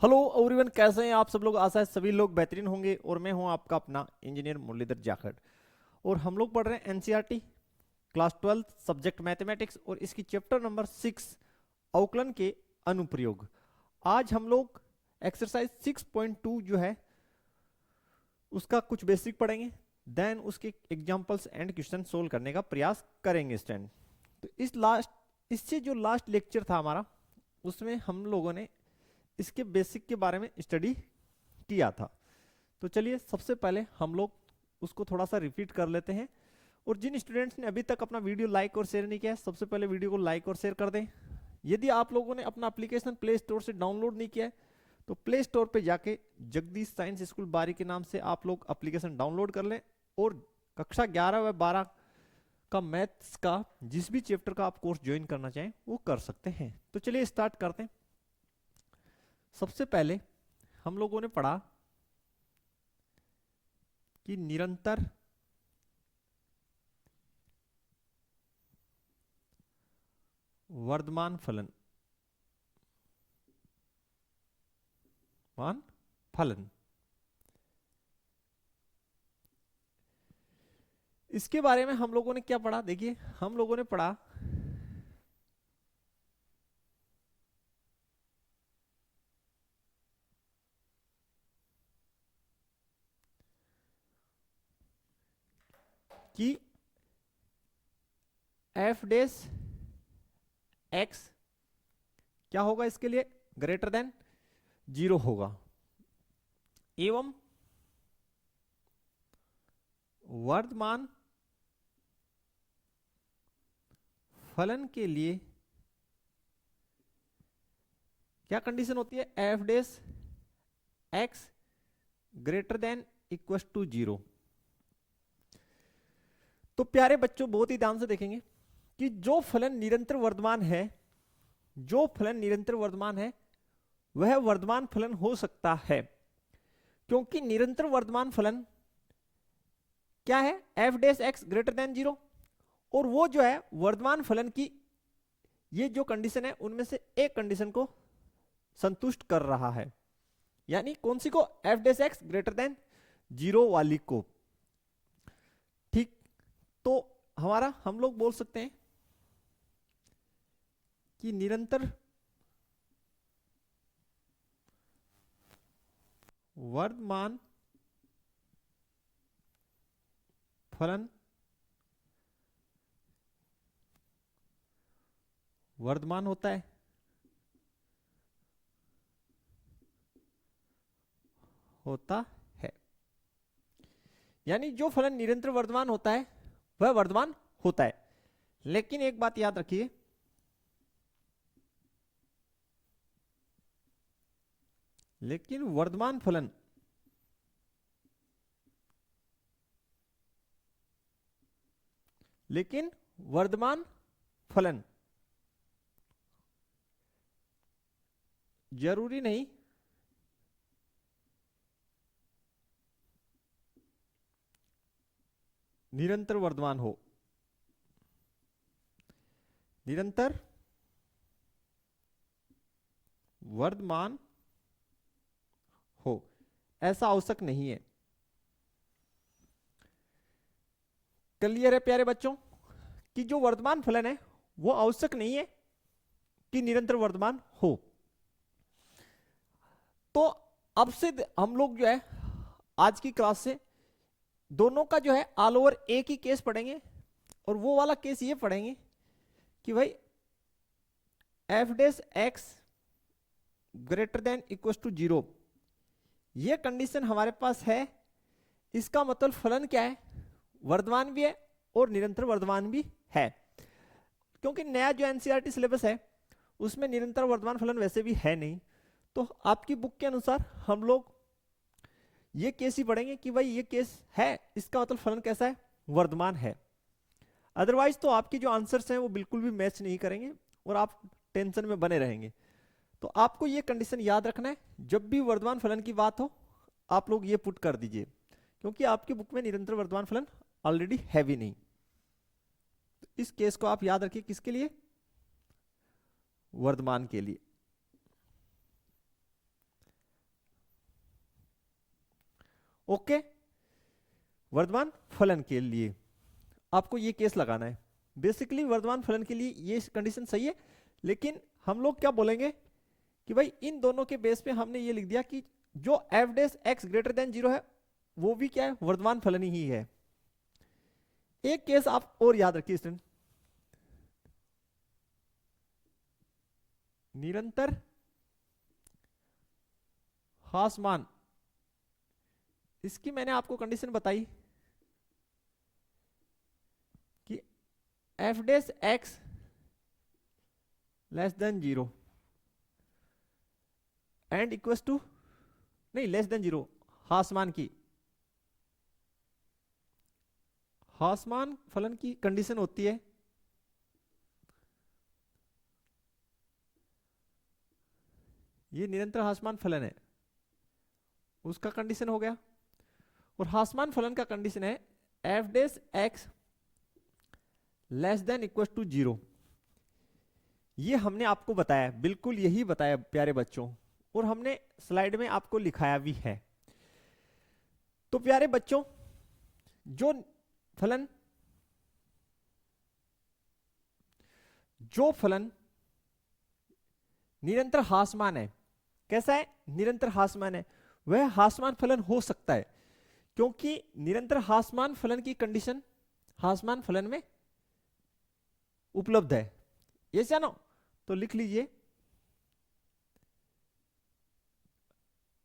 Hello everyone, कैसे हैं आप सब लोग। आशा है सभी लोग बेहतरीन होंगे और मैं हूं आपका अपना इंजीनियर मुरलीधर जाखड़। और हम लोग पढ़ रहे हैं एनसीईआरटी क्लास 12 सब्जेक्ट मैथमेटिक्स और इसकी चैप्टर नंबर 6 अवकलन के अनुप्रयोग। आज हम लोग एक्सरसाइज 6.2 जो है उसका कुछ बेसिक पढ़ेंगे, देन उसके एग्जांपल्स एंड क्वेश्चन सोल्व करने का प्रयास करेंगे स्टूडेंट। तो इससे जो लास्ट लेक्चर था हमारा, उसमें हम लोगों ने इसके बेसिक के बारे में स्टडी किया था। तो चलिए सबसे पहले हम लोग उसको थोड़ा सा रिपीट कर लेते हैं। और जिन स्टूडेंट्स ने अभी तक अपना वीडियो लाइक और शेयर नहीं किया है, सबसे पहले वीडियो को लाइक और शेयर कर दें। यदि आप लोगों ने अपना एप्लीकेशन प्ले स्टोर से डाउनलोड नहीं किया है तो प्ले स्टोर पे जाके जगदीश साइंस स्कूल बारी के नाम से आप लोग एप्लीकेशन डाउनलोड कर लें और कक्षा 11 व 12 का मैथ्स का जिस भी चैप्टर का आप कोर्स ज्वाइन करना चाहें वो कर सकते हैं। तो चलिए स्टार्ट करते हैं। सबसे पहले हम लोगों ने पढ़ा कि निरंतर वर्धमान फलन इसके बारे में हम लोगों ने क्या पढ़ा। देखिए हम लोगों ने पढ़ा कि एफ डेस एक्स क्या होगा, इसके लिए ग्रेटर देन 0 होगा एवं वर्धमान फलन के लिए क्या कंडीशन होती है, f dash x greater than equal to 0। तो प्यारे बच्चों बहुत ही ध्यान से देखेंगे कि जो फलन निरंतर वर्धमान है, जो फलन निरंतर वर्धमान है वह वर्धमान फलन हो सकता है, क्योंकि निरंतर वर्धमान फलन क्या है, f dash x greater then 0। और वो जो है वर्धमान फलन की ये जो कंडीशन है उनमें से एक कंडीशन को संतुष्ट कर रहा है, यानी कौन सी को, F dash x greater then 0 वाली को। ठीक, तो हमारा हम लोग बोल सकते हैं कि निरंतर वर्धमान फलन वर्धमान होता है, यानी जो फलन निरंतर वर्धमान होता है वह वर्धमान होता है। लेकिन एक बात याद रखिए, लेकिन वर्धमान फलन जरूरी नहीं निरंतर वर्धमान हो। निरंतर वर्धमान हो ऐसा आवश्यक नहीं है। क्लियर है प्यारे बच्चों कि जो वर्धमान फलन है वो आवश्यक नहीं है कि निरंतर वर्धमान हो। तो अब से हम लोग जो है आज की क्लास से दोनों का जो है ऑल ओवर एक ही केस पढ़ेंगे, और वो वाला केस ये पढ़ेंगे कि भाई f dash x greater than equal to 0 ये कंडीशन हमारे पास है। इसका मतलब फलन क्या है, वर्धमान भी है और निरंतर वर्धमान भी है। क्योंकि नया जो एनसीईआरटी सिलेबस है उसमें निरंतर वर्धमान फलन वैसे भी है नहीं, तो आपकी बुक के अनुसार हम लोग ये केस ही पढ़ेंगे कि भाई ये केस है, इसका मतलब फलन कैसा है, वर्धमान है। अदरवाइज तो आपके जो आंसर्स हैं वो बिल्कुल भी मैच नहीं करेंगे और आप टेंशन में बने रहेंगे। तो आपको ये कंडीशन याद रखना है, जब भी वर्धमान फलन की बात हो आप लोग ये पुट कर दीजिए, क्योंकि आपकी बुक में निरंतर वर्धमान फलन ऑलरेडी है भी नहीं। तो इस केस को आप याद रखिए, किसके लिए, वर्धमान के लिए। ओके, वर्तमान फलन के लिए आपको ये केस लगाना है। बेसिकली वर्तमान फलन के लिए ये कंडीशन सही है, लेकिन हम लोग क्या बोलेंगे कि भाई इन दोनों के बेस पे हमने ये लिख दिया कि जो F dash x greater then 0 है वो भी क्या है, वर्तमान फलन ही है। एक केस आप और याद रखिए स्टूडेंट, निरंतर हासमान, इसकी मैंने आपको कंडीशन बताई कि f dash x less than 0 and equals to, नहीं लेस देन 0, हासमान की, हासमान फलन की कंडीशन होती है ये निरंतर हासमान फलन है, उसका कंडीशन हो गया। और हासमान फलन का कंडीशन है f dash x less than equal to 0। ये हमने आपको बताया, बिल्कुल यही बताया प्यारे बच्चों, और हमने स्लाइड में आपको लिखाया भी है। तो प्यारे बच्चों, जो फलन निरंतर हासमान है, कैसा है, निरंतर हासमान है, वह हासमान फलन हो सकता है, क्योंकि निरंतर हासमान फलन की कंडीशन हासमान फलन में उपलब्ध है। ये जानो तो लिख लीजिए,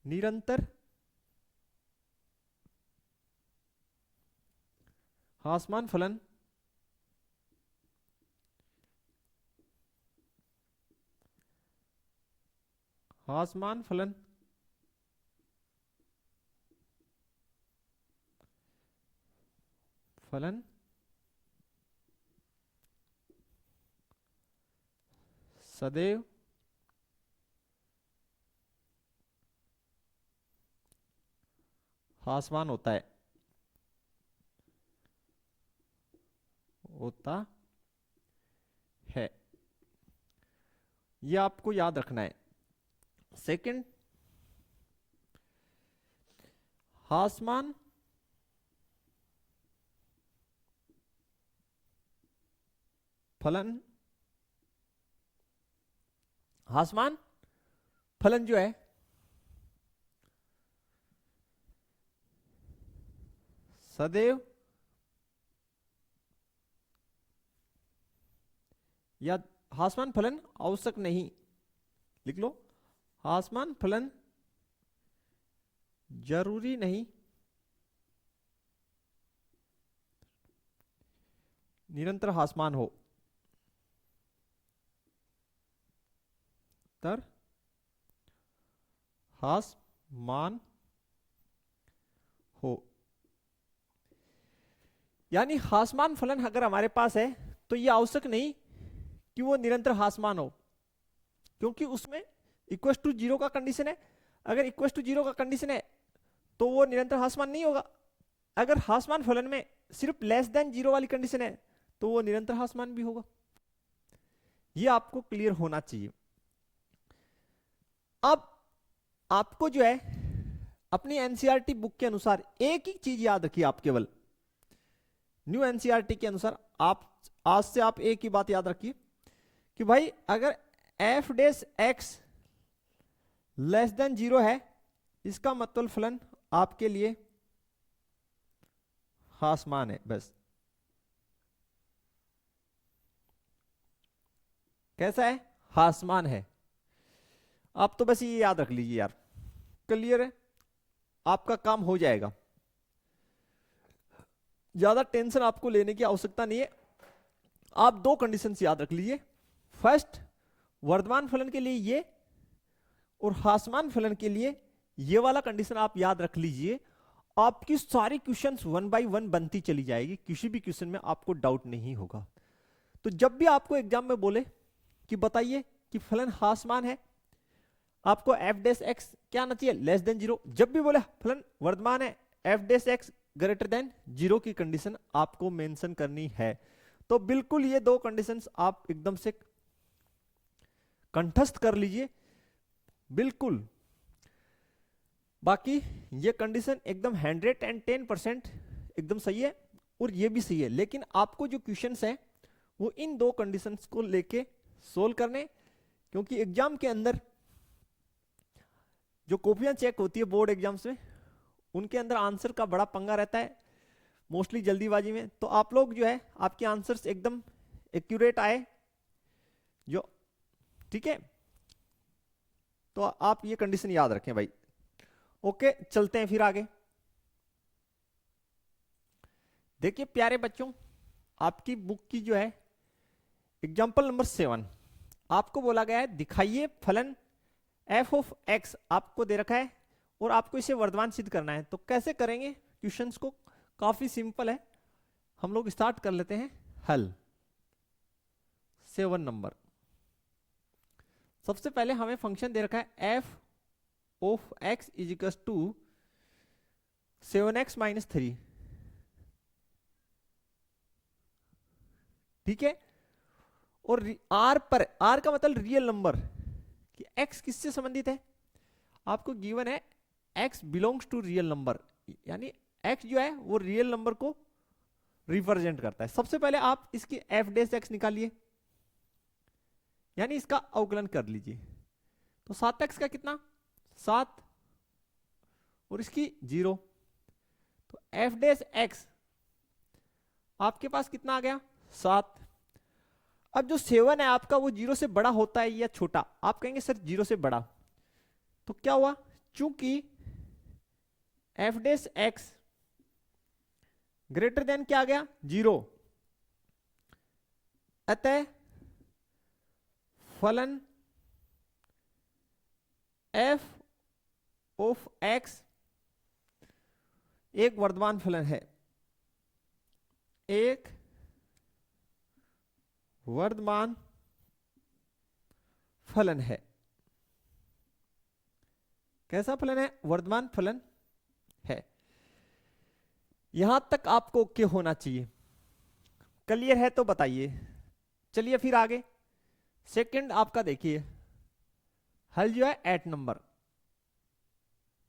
निरंतर हासमान फलन हासमान फलन फलन सदैव हासमान होता है, यह आपको याद रखना है। सेकंड, हासमान फलन, हासमान फलन जो है सदैव या हासमान फलन आवश्यक नहीं, लिख लो, हासमान फलन जरूरी नहीं निरंतर हासमान हो, तर हासमान हो। यानी हासमान फलन अगर हमारे पास है तो यह आवश्यक नहीं कि वो निरंतर हासमान हो, क्योंकि उसमें इक्वल टू 0 का कंडीशन है। अगर इक्वल टू 0 का कंडीशन है तो वो निरंतर हासमान नहीं होगा। अगर हासमान फलन में सिर्फ लेस देन 0 वाली कंडीशन है तो वो निरंतर हासमान भी होगा। ये आपको क्लियर होना चाहिए। अब आपको जो है अपनी एनसीईआरटी बुक के अनुसार एक ही चीज याद रखिए, आप केवल न्यू एनसीईआरटी के अनुसार आप आज से आप एक ही बात याद रखिए कि भाई अगर F dash x less than 0 है, इसका मतलब फलन आपके लिए हासमान है। बस कैसा है, हासमान है। आप तो बस ये याद रख लीजिए यार, क्लियर है, आपका काम हो जाएगा, ज्यादा टेंशन आपको लेने की आवश्यकता नहीं है। आप दो कंडीशंस याद रख लीजिए, फर्स्ट वर्तमान फलन के लिए ये, और हासमान फलन के लिए ये वाला कंडीशन आप याद रख लीजिए। आपकी सारी क्वेश्चंस 1 बाय 1 बनती चली जाएगी, किसी भी क्वेश्चन में आपको डाउट नहीं होगा। तो जब भी आपको एग्जाम में बोले कि बताइए कि फलन हासमान है, आपको एफ डैश एक्स क्या आना चाहिए, लेस देन 0। जब भी बोले फलन वर्तमान है, f dash x greater then 0 की कंडीशन आपको मेंशन करनी है। तो बिल्कुल ये दो कंडीशंस आप एकदम से कंठस्थ कर लीजिए। बिल्कुल बाकी ये कंडीशन एकदम 110% एकदम सही है और ये भी सही है, लेकिन आपको जो क्वेश्चंस है वो इन दो कंडीशंस को लेके सोल्व करने, क्योंकि एग्जाम के अंदर जो कॉपियां चेक होती है बोर्ड एग्जाम्स में, उनके अंदर आंसर का बड़ा पंगा रहता है मोस्टली जल्दीबाजी में। तो आप लोग जो है आपके आंसर्स एकदम एक्यूरेट आए जो, ठीक है। तो आप ये कंडीशन याद रखें भाई। ओके, चलते हैं फिर आगे। देखिए प्यारे बच्चों, आपकी बुक की जो है एग्जाम्पल नंबर 7, आपको बोला गया है दिखाइए फलन f ऑफ x आपको दे रखा है और आपको इसे वर्धमान सिद्ध करना है। तो कैसे करेंगे क्वेश्चंस को, काफी सिंपल है। हम लोग स्टार्ट कर लेते हैं हल। 7 नंबर, सबसे पहले हमें फंक्शन दे रखा है f of x is equal to 7x minus 3, ठीक है। और r पर, r का मतलब रियल नंबर कि x किससे संबंधित है, आपको गिवन है x belongs to real number, यानी x जो है वो रियल नंबर को रिप्रेजेंट करता है। सबसे पहले आप इसकी f डैश x निकालिए, यानी इसका अवकलन कर लीजिए। तो 7x का कितना 7 और इसकी 0, तो f डैश x आपके पास कितना आ गया 7। अब जो 7 है आपका वो 0 से बड़ा होता है या छोटा, आप कहेंगे सर 0 से बड़ा। तो क्या हुआ, चूंकि f dash x greater than क्या आ गया 0, अतः फलन f ऑफ x एक वर्धमान फलन है, एक वर्धमान फलन है। कैसा फलन है, वर्धमान फलन है। यहां तक आपको ओके होना चाहिए, क्लियर है तो बताइए। चलिए फिर आगे सेकंड आपका देखिए, हल जो है 8 नंबर,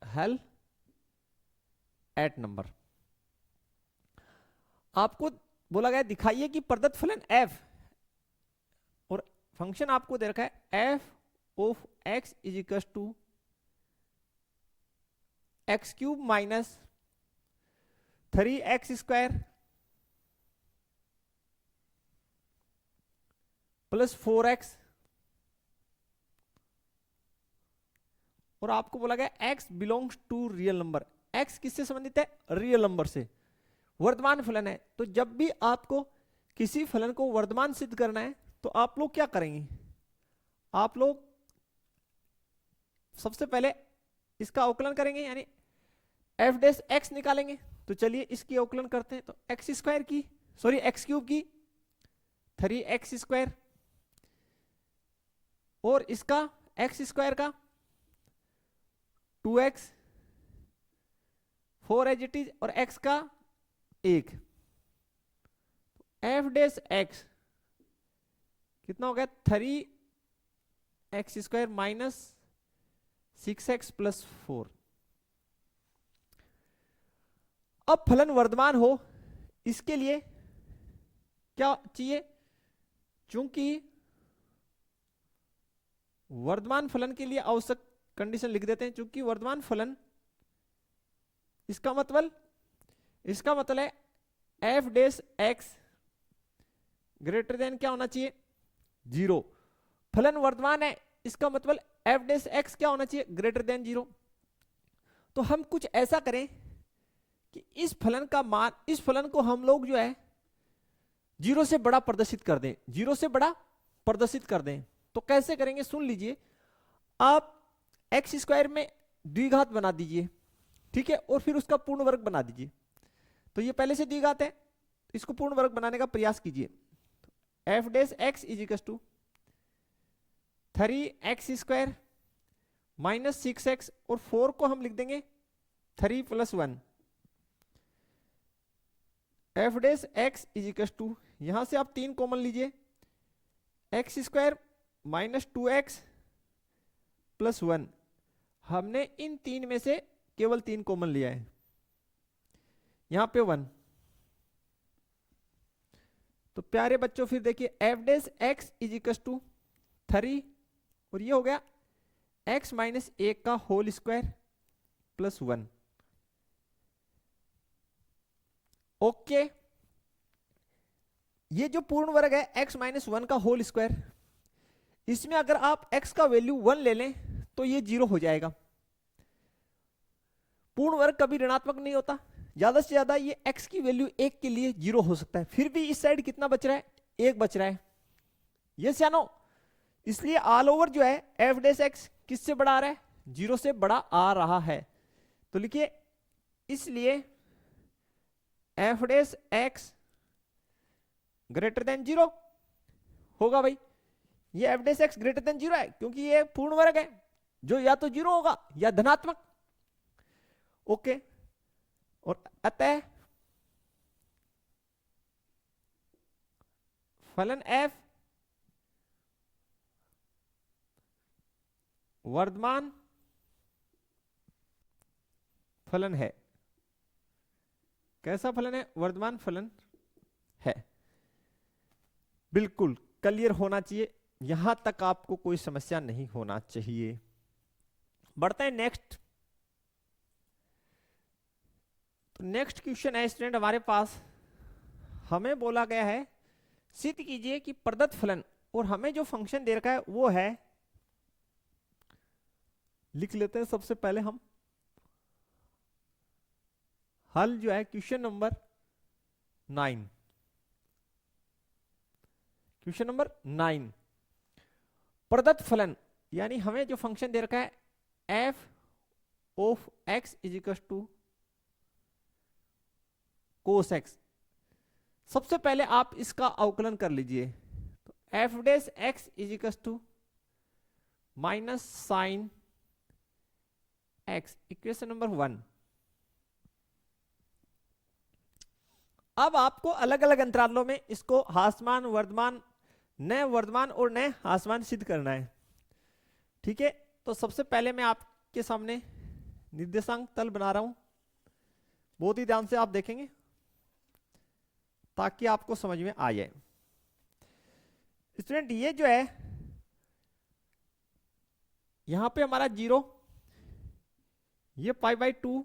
हल 8 नंबर आपको बोला गया दिखाइए कि प्रदत्त फलन f और फंक्शन आपको दे रखा है f of x is equal to x cube minus 3x square plus 4x, और आपको बोला गया x belongs to real number, x किससे संबंधित है रियल नंबर से, वर्धमान फलन है। तो जब भी आपको किसी फलन को वर्धमान सिद्ध करना है तो आप लोग क्या करेंगे, आप लोग सबसे पहले इसका अवकलन करेंगे, यानी f डैश x निकालेंगे। तो चलिए इसकी अवकलन करते हैं। तो एक्स स्क्वायर की, सॉरी एक्स क्यूब की 3x स्क्वायर और इसका एक्स स्क्वायर का 2x 4 एज इट इज और x का 1, f डैश x कितना हो गया 3x square minus 6x plus 4। अब फलन वर्धमान हो इसके लिए क्या चाहिए, चूंकि वर्धमान फलन के लिए आवश्यक कंडीशन लिख देते हैं, चूंकि वर्धमान फलन इसका मतलब है f dash x greater than क्या होना चाहिए 0। फलन वर्धमान है इसका मतलब f डैश x क्या होना चाहिए ग्रेटर देन 0। तो हम कुछ ऐसा करें कि इस फलन का मान, इस फलन को हम लोग जो है 0 से बड़ा प्रदर्शित कर दें, 0 से बड़ा प्रदर्शित कर दें। तो कैसे करेंगे सुन लीजिए, आप एक्स स्क्वायर में द्विघात बना दीजिए, ठीक है, और फिर उसका पूर्ण वर्ग बना दीजिए। तो ये पहले से द्विघात है, इसको पूर्ण वर्ग बनाने का प्रयास कीजिए। f dash x is equal to 3x square minus 6x और 4 को हम लिख देंगे 3 plus 1। f dash x is equal to, यहां से आप 3 कॉमन लीजिए, x square minus 2x plus 1। हमने इन 3 में से केवल 3 कॉमन लिया है, यहां पे 1। तो प्यारे बच्चों फिर देखिए f dash x is equal to 3 और ये हो गया x माइनस 1 का होल स्क्वायर प्लस 1। ओके, ये जो पूर्ण वर्ग है x माइनस 1 का होल स्क्वायर, इसमें अगर आप x का वैल्यू 1 ले लें तो ये 0 हो जाएगा। पूर्ण वर्ग कभी ऋणात्मक नहीं होता, ज्यादा से ज्यादा ये x की वैल्यू 1 के लिए 0 हो सकता है। फिर भी इस साइड कितना बच रहा है, 1 बच रहा है, यस या नो। इसलिए ऑल ओवर जो है एफ डेस एक्स किससे बड़ा आ रहा है, 0 से बड़ा आ रहा है। तो लिखिए इसलिए f dash x greater then 0 होगा। भाई ये F dash x greater then 0 है क्योंकि ये पूर्ण वर्ग है जो या तो 0 होगा या धनात्मक। ओके, और अतः फलन f वर्धमान फलन है। कैसा फलन है, वर्धमान फलन है। बिल्कुल क्लियर होना चाहिए, यहां तक आपको कोई समस्या नहीं होना चाहिए। बढ़ते हैं नेक्स्ट। तो नेक्स्ट क्वेश्चन है स्टूडेंट हमारे पास, हमें बोला गया है सिद्ध कीजिए कि प्रदत्त फलन और हमें जो फंक्शन दे रखा है वो है, लिख लेते हैं सबसे पहले हम हल जो है क्वेश्चन नंबर 9। क्वेश्चन नंबर 9 प्रदत्त फलन यानी हमें जो फंक्शन दे रखा है f of x is equal to cos x. सबसे पहले आप इसका अवकलन कर लीजिए। तो f dash x is equal to minus sine x, equation number 1। अब आपको अलग अलग अंतरालों में इसको हासमान वर्धमान नए वर्धमान और नए हासमान सिद्ध करना है। ठीक है, तो सबसे पहले मैं आपके सामने निर्देशांक तल बना रहा हूं, बहुत ही ध्यान से आप देखेंगे ताकि आपको समझ में आ जाए। स्टूडेंट ये जो है यहां पे हमारा 0, ये π/2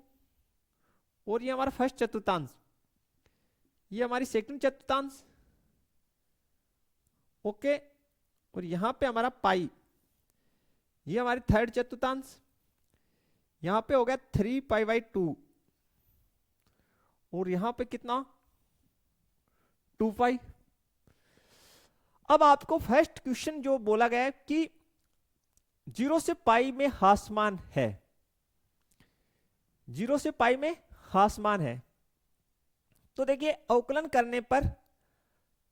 और ये हमारा फर्स्ट चतुर्थांश, ये हमारी सेकंड चतुर्थांश। ओके, और यहां पे हमारा पाई, ये हमारी थर्ड चतुर्थांश। यहां पे हो गया 3π/2 और यहां पे कितना 2π। अब आपको फर्स्ट क्वेश्चन जो बोला गया है कि 0 से पाई में हासमान है, 0 से पाई में हासमान है। तो देखिए अवकलन करने पर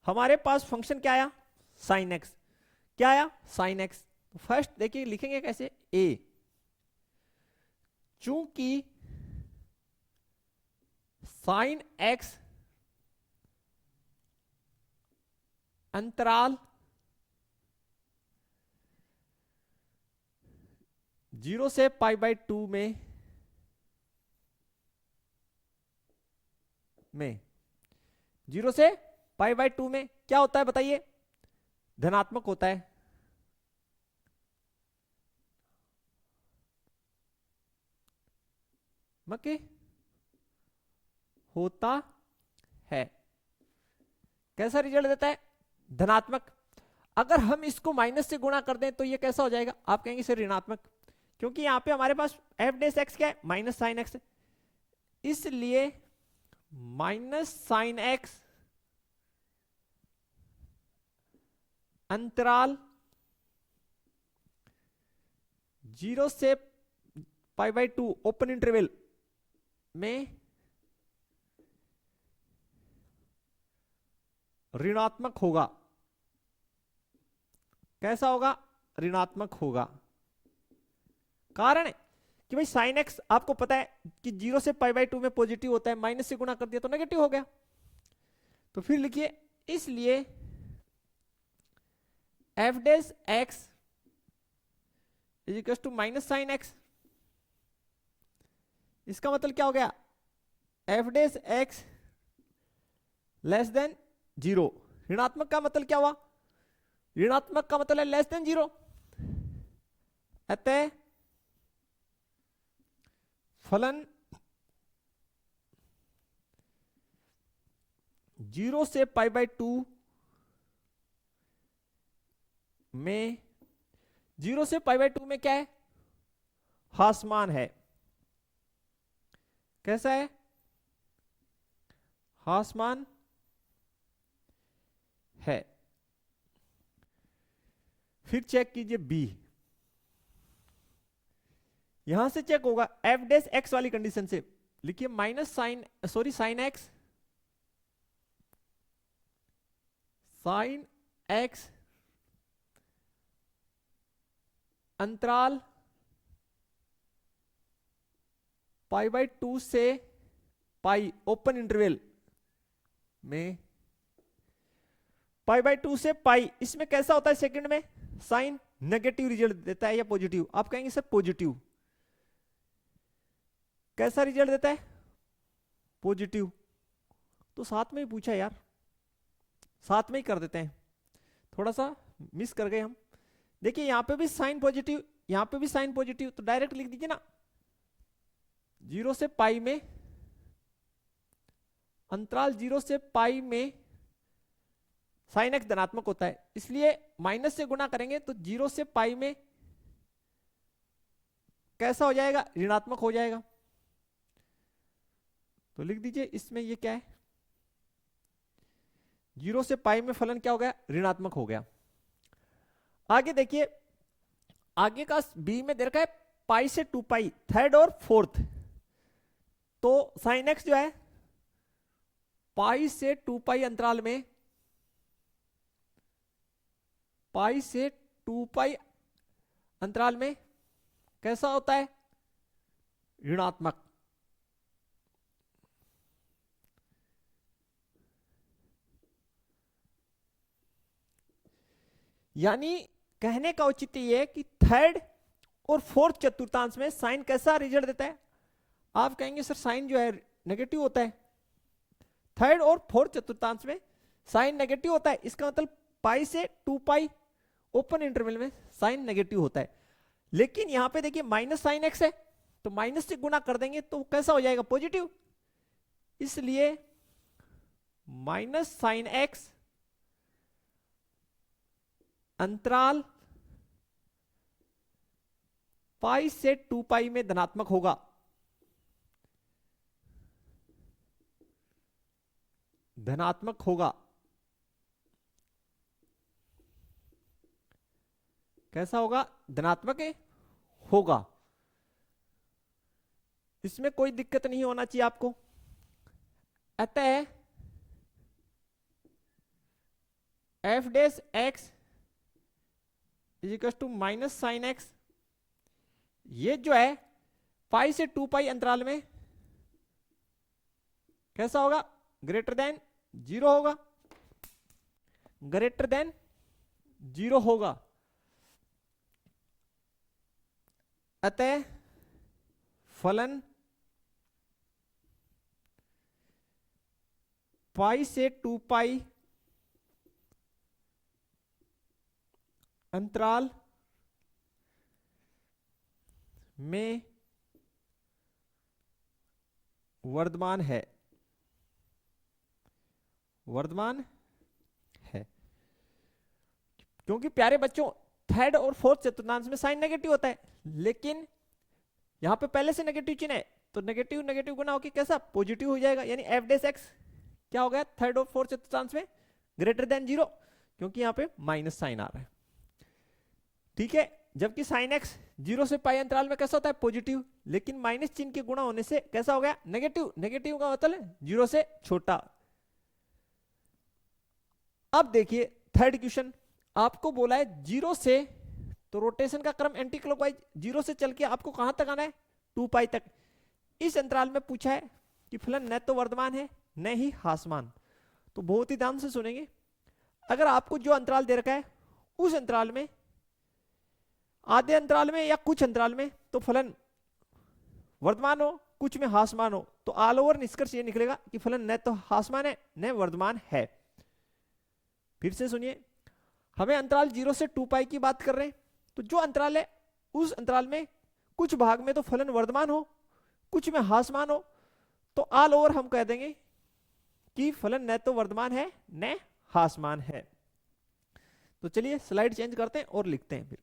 हमारे पास फंक्शन क्या आया, साइन एक्स। क्या आया, साइन एक्स। फर्स्ट देखिए लिखेंगे कैसे, ए, चूंकि साइन एक्स अंतराल 0 से π/2 में 0 से π/2 में क्या होता है बताइए, धनात्मक होता है। मके होता है, कैसा रिजल्ट देता है, धनात्मक। अगर हम इसको माइनस से गुणा कर दें तो ये कैसा हो जाएगा, आप कहेंगे सर ऋणात्मक, क्योंकि यहां पे हमारे पास एफ डेस एक्स क्या है, माइनस साइन एक्स है। इसलिए माइनस साइन एक्स अंतराल 0 से π/2 ओपन इंटरवल में ऋणात्मक होगा। कैसा होगा, ऋणात्मक होगा। कारण है कि भाई साइन एक्स आपको पता है कि 0 से π/2 में पॉजिटिव होता है, माइनस से गुणा कर दिया तो नेगेटिव हो गया। तो फिर लिखिए इसलिए f dash x is equal to minus sine x, इसका मतलब क्या हो गया, f dash x less than 0। ऋणात्मक का मतलब क्या हुआ, ऋणात्मक का मतलब है लेस देन 0। अतः फलन 0 से π/2 में, 0 से π/2 में क्या है, हासमान है। कैसा है, हासमान है। फिर चेक कीजिए बी, यहां से चेक होगा एफ डेस एक्स वाली कंडीशन से। लिखिए minus sine, sorry sine x, sine x अंतराल π/2 से पाई ओपन इंटरवल में, π/2 से पाई, इसमें कैसा होता है सेकंड में, साइन नेगेटिव रिजल्ट देता है या पॉजिटिव। आप कहेंगे सर पॉजिटिव, कैसा रिजल्ट देता है, पॉजिटिव। तो साथ में ही पूछा यार, साथ में ही कर देते हैं, थोड़ा सा मिस कर गए हम। देखिए यहां पे भी साइन पॉजिटिव, यहां पे भी साइन पॉजिटिव, तो डायरेक्ट लिख दीजिए ना, 0 से पाई में, अंतराल 0 से पाई में साइन एक्स धनात्मक होता है, इसलिए माइनस से गुणा करेंगे तो 0 से पाई में कैसा हो जाएगा, ऋणात्मक हो जाएगा। तो लिख दीजिए इसमें ये क्या है, 0 से पाई में फलन क्या हो गया, ऋणात्मक हो गया। आगे देखिए, आगे का बी में दे रखा है पाई से 2 पाई, थर्ड और फोर्थ। तो साइन एक्स जो है पाई से 2 पाई अंतराल में, पाई से 2 पाई अंतराल में कैसा होता है, ऋणात्मक। यानी कहने का औचित्य यह है कि थर्ड और फोर्थ चतुर्थांश में साइन कैसा रिजल्ट देता है। आप कहेंगे सर साइन जो है नेगेटिव होता है, थर्ड और फोर्थ चतुर्थांश में साइन नेगेटिव होता है, इसका मतलब पाई से 2 पाई ओपन इंटरवल में साइन नेगेटिव होता है। लेकिन यहां पे देखिए माइनस साइन एक्स है, तो माइनस से गुणा कर देंगे तो कैसा हो जाएगा, पॉजिटिव। इसलिए माइनस साइन एक्स अंतराल पाई से 2 पाई में धनात्मक होगा। धनात्मक होगा, कैसा होगा, धनात्मक होगा। इसमें कोई दिक्कत नहीं होना चाहिए आपको। अतः f dash x is equal to minus sine x, ये जो है पाई से 2 पाई अंतराल में कैसा होगा, ग्रेटर देन 0 होगा, ग्रेटर देन 0 होगा। अतः फलन पाई से 2 पाई अंतराल में वर्धमान है, वर्धमान है। क्योंकि प्यारे बच्चों थर्ड और फोर्थ चतुर्थांश में साइन नेगेटिव होता है, लेकिन यहां पे पहले से नेगेटिव चिन्ह है, तो नेगेटिव नेगेटिव गुना होकर कैसा, पॉजिटिव हो जाएगा। यानी एफ डेस एक्स क्या हो गया, थर्ड और फोर्थ चतुर्थांश में ग्रेटर देन 0, क्योंकि यहां पे माइनस साइन आ रहा है। ठीक है, जबकि साइन एक्स 0 से पाई अंतराल में कैसा होता है, पॉजिटिव, लेकिन माइनस चिन्ह के गुणा होने से कैसा हो गया, नेगेटिव। नेगेटिव का मतलब 0 से छोटा। अब देखिए थर्ड क्वेश्चन, आपको बोला है 0 से, तो रोटेशन का क्रम एंटी क्लॉकवाइज, 0 से चल के आपको कहां तक आना है, 2 पाई तक। इस अंतराल में पूछा है कि फलन न तो वर्धमान है न ही ह्रासमान। तो बहुत ही ध्यान से सुनेंगे। अगर आपको जो अंतराल दे रखा है उस अंतराल में, आधे अंतराल में या कुछ अंतराल में, तो फलन वर्धमान हो कुछ में हासमान हो, तो ऑल ओवर निष्कर्ष ये निकलेगा कि फलन न तो हासमान है न वर्धमान है। फिर से सुनिए, हमें अंतराल 0 से 2 पाई की बात कर रहे हैं, तो जो अंतराल है उस अंतराल में कुछ भाग में तो फलन वर्धमान हो, कुछ में हासमान हो, तो ऑल ओवर हम कह देंगे कि फलन न तो वर्धमान है न हासमान है। तो चलिए स्लाइड चेंज करते हैं और लिखते हैं फिर।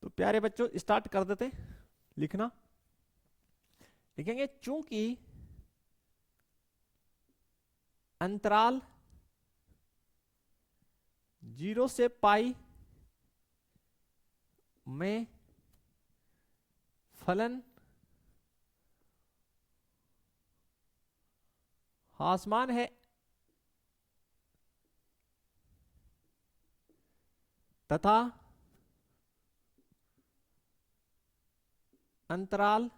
तो प्यारे बच्चों स्टार्ट कर देते हैं लिखना। लिखेंगे चूंकि अंतराल 0 से पाई में फलन हासमान है तथा अंतराल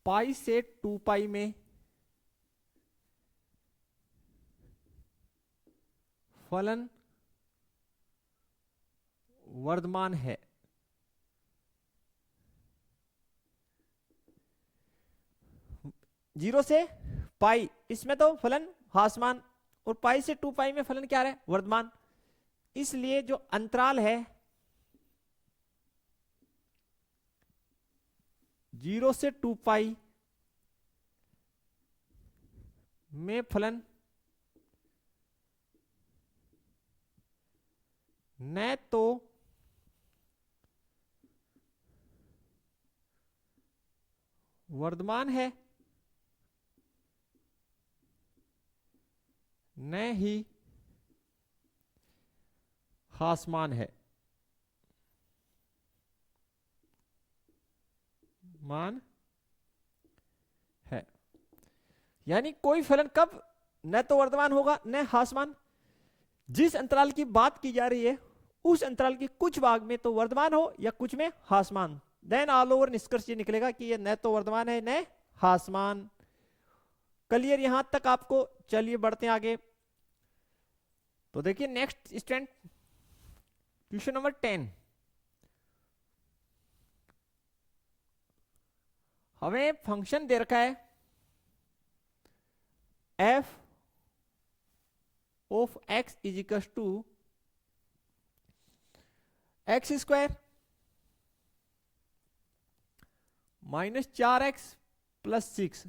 पाई से 2 पाई में फलन वर्धमान है। जीरो से पाई इसमें तो फलन हासमान, और पाई से 2 पाई में फलन क्या है वर्धमान। इसलिए जो अंतराल है 0 से 2 पाई में फलन न तो वर्धमान है न ही हासमान है। मान है यानी कोई फलन कब न तो वर्धमान होगा न हासमान, जिस अंतराल की बात की जा रही है उस अंतराल के कुछ भाग में तो वर्धमान हो या कुछ में हासमान, देन ऑल ओवर निष्कर्ष ये निकलेगा कि ये न तो वर्धमान है न हासमान। क्लियर यहां तक आपको? चलिए बढ़ते हैं आगे। तो देखिए नेक्स्ट स्टूडेंट क्वेश्चन नंबर 10। हमें फंक्शन दे रखा है f of x is equal to x square minus 4x plus 6,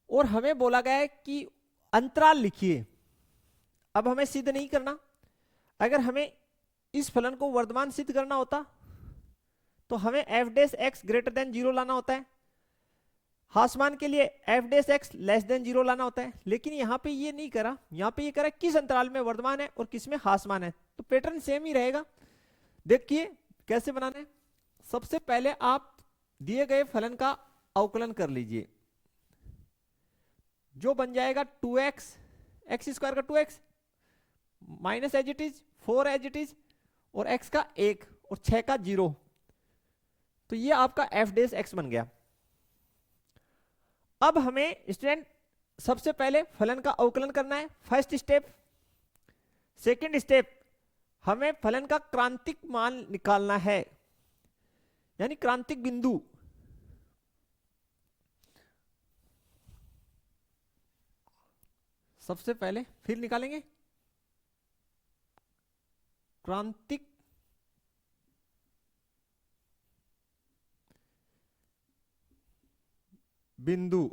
और हमें बोला गया है कि अंतराल लिखिए। अब हमें सिद्ध नहीं करना, अगर हमें इस फलन को वर्धमान सिद्ध करना होता तो हमें f dash x greater than 0 लाना होता है, हासमान के लिए f dash x less than 0 लाना होता है। लेकिन यहाँ पे ये नहीं करा, यहाँ पे ये करा किस अंतराल में वर्धमान है और किस में हासमान है। तो पैटर्न सेम ही रहेगा। देखिए कैसे बनाना है। सबसे पहले आप दिए गए फलन का अवकलन कर लीजिए, जो बन जाएगा 2x एक्स स्क्वायर का 2x minus as it is 4 as it is और x का 1 और 6 का 0। तो ये आपका f डैश x बन गया। अब हमें स्टूडेंट सबसे पहले फलन का अवकलन करना है, फर्स्ट स्टेप। सेकंड स्टेप हमें फलन का क्रांतिक मान निकालना है, यानी क्रांतिक बिंदु। सबसे पहले फिर निकालेंगे क्रांतिक बिंदु।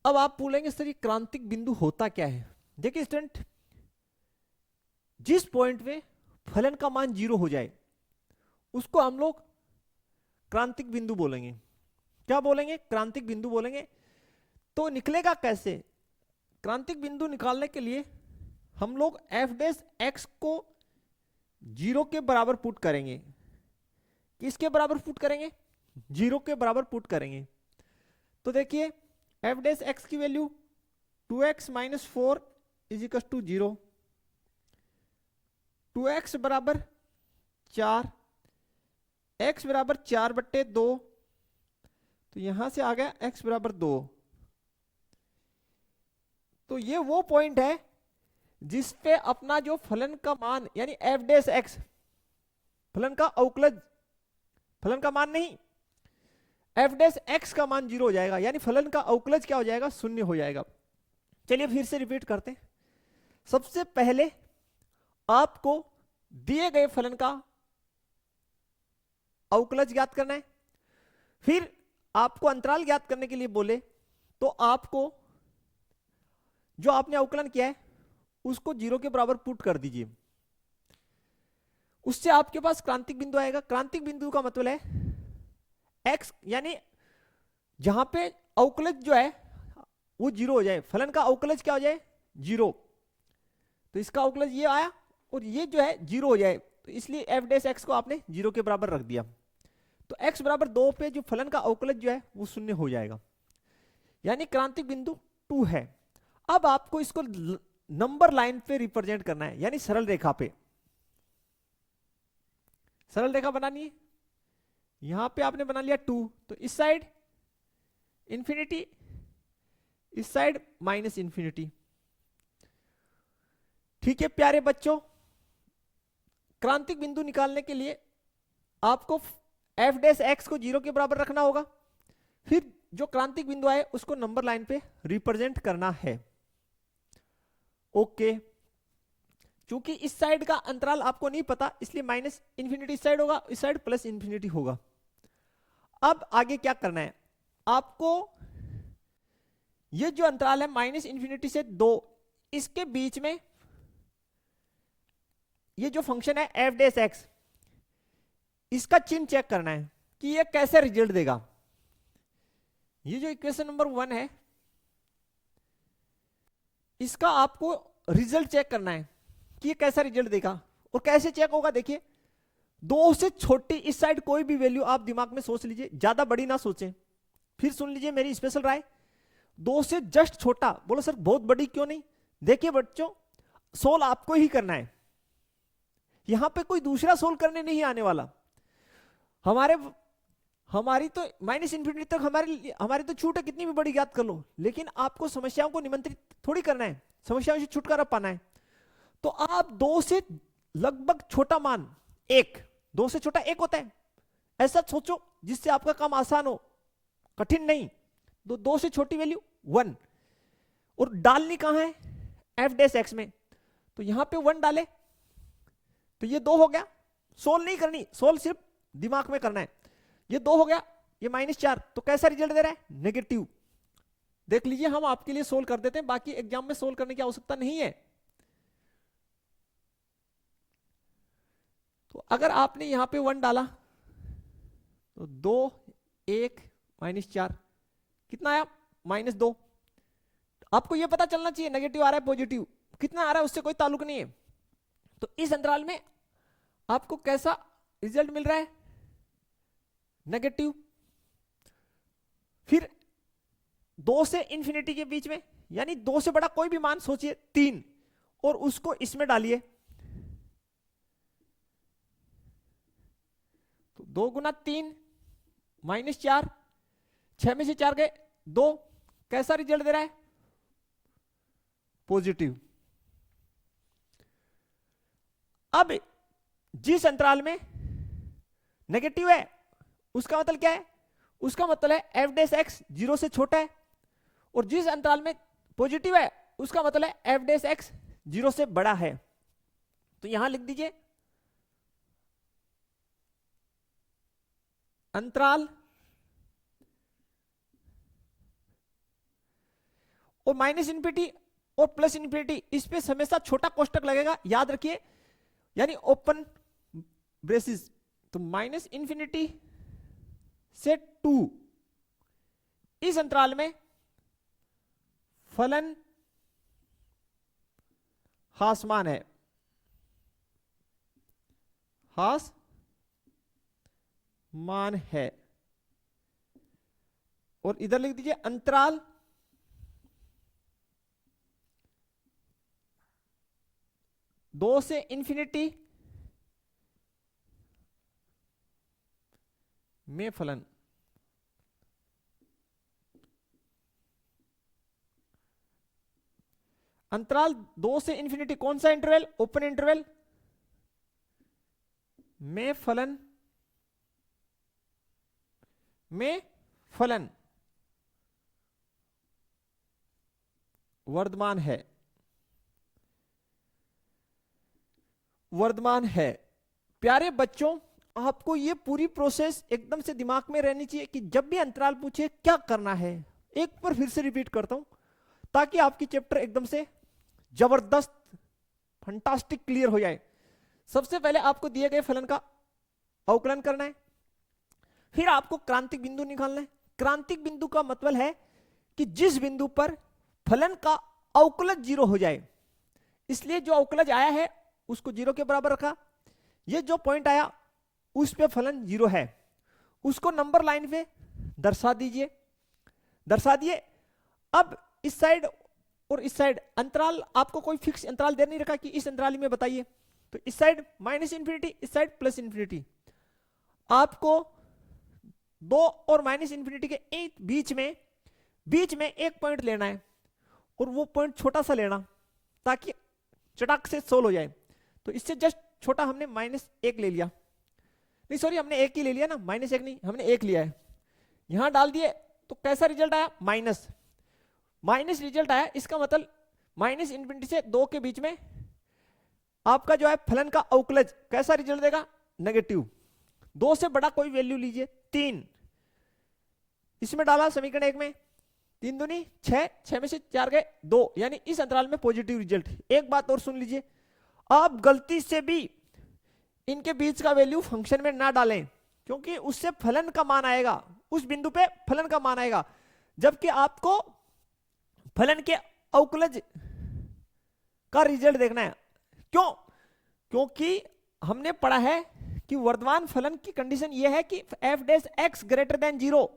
अब आप बोलेंगे सर ये क्रांतिक बिंदु होता क्या है? देखिए स्टूडेंट, जिस पॉइंट पे फलन का मान 0 हो जाए उसको हम लोग क्रांतिक बिंदु बोलेंगे। क्या बोलेंगे? क्रांतिक बिंदु बोलेंगे। तो निकलेगा कैसे? क्रांतिक बिंदु निकालने के लिए हम लोग f डैश x को 0 के बराबर पुट करेंगे। किसके बराबर पुट करेंगे? 0 के बराबर पुट करेंगे। तो देखिए f डैश x की value 2x minus 4 is equal to 0, 2x बराबर 4, x बराबर 4/2, तो यहां से आ गया x बराबर 2। तो ये वो पॉइंट है जिसपे अपना जो फलन का मान यानी एफ डैश एक्स, फलन का अवकलज, फलन का मान नहीं, एफ डैश एक्स का मान 0 हो जाएगा, यानी फलन का अवकलज क्या हो जाएगा, 0 हो जाएगा। चलिए फिर से रिपीट करते हैं। सबसे पहले आपको दिए गए फलन का अवकलज ज्ञात करना है, फिर आपको अंतराल ज्ञात करने के लिए बोले तो आपको जो आपने अवकलन किया है उसको 0 के बराबर पुट कर दीजिए। उससे आपके पास क्रांतिक बिंदु आएगा। क्रांतिक बिंदु का मतलब है x, यानी जहां पे अवकलज जो है वो 0 हो जाए, फलन का अवकलज क्या हो जाए, 0। तो इसका अवकलज ये आया और ये जो है 0 हो जाए, तो इसलिए एफ डैश एक्स को आपने 0 के बराबर रख दिया। तो x बराबर 2 पे जो फलन का अवकलज जो है वो 0 हो जाएगा, यानी क्रांतिक बिंदु 2 है। अब आपको इसको नंबर लाइन पे रिप्रेजेंट करना है, यानी सरल रेखा पे। सरल रेखा बनानी है, यहां पे आपने बना लिया 2, तो इस साइड इंफिनिटी, इस साइड माइनस इंफिनिटी। ठीक है प्यारे बच्चों, क्रांतिक बिंदु निकालने के लिए आपको एफ डैश एक्स को 0 के बराबर रखना होगा, फिर जो क्रांतिक बिंदु आए उसको नंबर लाइन पे रिप्रेजेंट करना है। ओके, चूंकि इस साइड का अंतराल आपको नहीं पता इसलिए माइनस इंफिनिटी इस साइड होगा, इस साइड प्लस इंफिनिटी होगा। अब आगे क्या करना है, आपको ये जो अंतराल है माइनस इंफिनिटी से 2, इसके बीच में ये जो फंक्शन है एफ डैश एक्स, इसका चिन्ह चेक करना है कि ये कैसे रिजल्ट देगा। ये जो इक्वेशन नंबर 1 है इसका आपको रिजल्ट चेक करना है कि ये कैसा रिजल्ट देगा। और कैसे चेक होगा, देखिए 2 से छोटी इस साइड कोई भी वैल्यू आप दिमाग में सोच लीजिए, ज्यादा बड़ी ना सोचें। फिर सुन लीजिए मेरी स्पेशल राय, 2 से जस्ट छोटा। बोलो सर बहुत बड़ी क्यों नहीं, देखिए बच्चों सोल्व आपको ही करना है, यहां पे कोई दूसरा सोल्व करने नहीं आने वाला। हमारी तो माइनस इंफिनिटी तक हमारी तो छूट है, कितनी भी बड़ी ज्ञात कर लो, लेकिन आपको समस्याओं को निमंत्रित थोड़ी करना है, समस्याओं से छुटकारा पाना है। तो आप 2 से लगभग छोटा मान 1, 2 से छोटा 1 होता है, ऐसा सोचो जिससे आपका काम आसान हो, कठिन नहीं। तो 2 से छोटी वैल्यू 1, और डालनी कहां है, एफ डैश एक्स में, तो यहां पे 1 डाले तो ये 2 हो गया। सोल्व नहीं करनी, सोल्व सिर्फ दिमाग में करना है। ये 2 हो गया, ये -4, तो कैसा रिजल्ट दे रहा है, नेगेटिव। देख लीजिए हम आपके लिए सोल्व कर देते हैं, बाकी एग्जाम में सोल्व करने की आवश्यकता नहीं है। तो अगर आपने यहां पे 1 डाला तो 2, 1, -4 कितना आया, -2। आपको यह पता चलना चाहिए नेगेटिव आ रहा है पॉजिटिव कितना आ रहा है उससे कोई ताल्लुक नहीं है। तो इस अंतराल में आपको कैसा रिजल्ट मिल रहा है, नेगेटिव। फिर 2 से इंफिनिटी के बीच में, यानी 2 से बड़ा कोई भी मान सोचिए 3, और उसको इसमें डालिए, तो 2 गुना 3 -4, 6 में से 4 गए 2, कैसा रिजल्ट दे रहा है, पॉजिटिव। अब जिस अंतराल में नेगेटिव है उसका मतलब क्या है, उसका मतलब है एफ डैश एक्स 0 से छोटा है, और जिस अंतराल में पॉजिटिव है उसका मतलब है एफ डैश एक्स 0 से बड़ा है। तो यहां लिख दीजिए अंतराल, और माइनस इंफिनिटी और प्लस इंफिनिटी इस पे हमेशा छोटा कोष्टक लगेगा, याद रखिए, यानी ओपन ब्रेसिस। तो माइनस इंफिनिटी से 2 इस अंतराल में फलन हासमान है, हासमान है। और इधर लिख दीजिए अंतराल दो से इंफिनिटी में फलन। अंतराल 2 से इंफिनिटी, कौन सा इंटरवल? ओपन इंटरवल में फलन वर्धमान है। प्यारे बच्चों, आपको ये पूरी प्रोसेस एकदम से दिमाग में रहनी चाहिए कि जब भी अंतराल पूछे क्या करना है। एक बार फिर से रिपीट करता हूं ताकि आपकी चैप्टर एकदम से जबरदस्त फंटास्टिक क्लियर हो जाए। सबसे पहले आपको दिए गए फलन का अवकलन करना है, फिर आपको क्रांतिक बिंदु निकालना है। क्रांतिक बिंदु का मतलब है कि जिस बिंदु पर फलन का अवकलज 0 हो जाए, इसलिए जो अवकलज आया है उसको 0 के बराबर रखा। ये जो पॉइंट आया उस पे फलन 0 है, उसको नंबर लाइन पे दर्शा दिए। अब इस साइड और इस साइड अंतराल आपको कोई फिक्स अंतराल दे नहीं रखा कि इस अंतराल में बताइए, तो इस साइड माइनस इंफिनिटी, इस साइड प्लस इंफिनिटी। आपको 2 और माइनस इंफिनिटी के बीच में एक पॉइंट लेना है, और वो पॉइंट छोटा सा लेना ताकि चटाक से सोल्व हो जाए। तो इससे जस्ट छोटा हमने -1 ले लिया, नहीं सॉरी हमने 1 ही ले लिया ना, -1 नहीं, हमने 1 लिया है। यहां डाल दिए तो कैसा रिजल्ट आया? माइनस रिजल्ट आया। इसका मतलब माइनस इंफिनिटी से 2 के बीच में आपका जो है फलन का अवकलज कैसा रिजल्ट देगा? नेगेटिव। 2 से बड़ा कोई वैल्यू लीजिए, 3 इसमें डाला समीकरण 1 में, 3 दूनी 6, 6 में से 4 गए 2, यानी इस अंतराल में पॉजिटिव रिजल्ट। एक बात और सुन लीजिए, आप गलती से भी इनके बीच का वैल्यू फंक्शन में ना डालें, क्योंकि उससे फलन का मान आएगा, उस बिंदु पे फलन का मान आएगा, जबकि आपको फलन के अवकलज का रिजल्ट देखना है। क्यों? क्योंकि हमने पढ़ा है कि वर्धमान फलन की कंडीशन यह है कि f dash x greater than 0,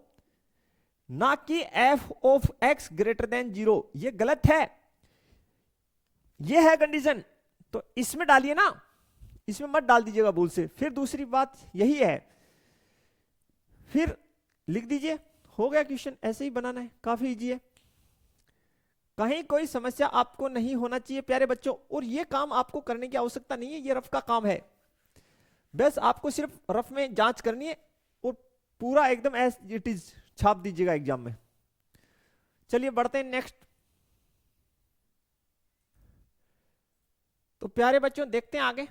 ना कि f of x greater than 0। ये गलत है, ये है कंडीशन। तो इसमें डालिए ना, इसमें मत डाल दीजिएगा भूल से। फिर दूसरी बात यही है, फिर लिख दीजिए, हो गया क्वेश्चन। ऐसे ही बनाना है, काफी इजी है, कहीं कोई समस्या आपको नहीं होना चाहिए प्यारे बच्चों। और ये काम आपको करने की आवश्यकता नहीं है, ये रफ का काम है, बस आपको सिर्फ रफ में जांच करनी है और पूरा एकदम एज इट इज छाप दीजिएगा एग्जाम में। चलिए बढ़ते हैं नेक्स्ट। तो प्यारे बच्चों देखते हैं आगे,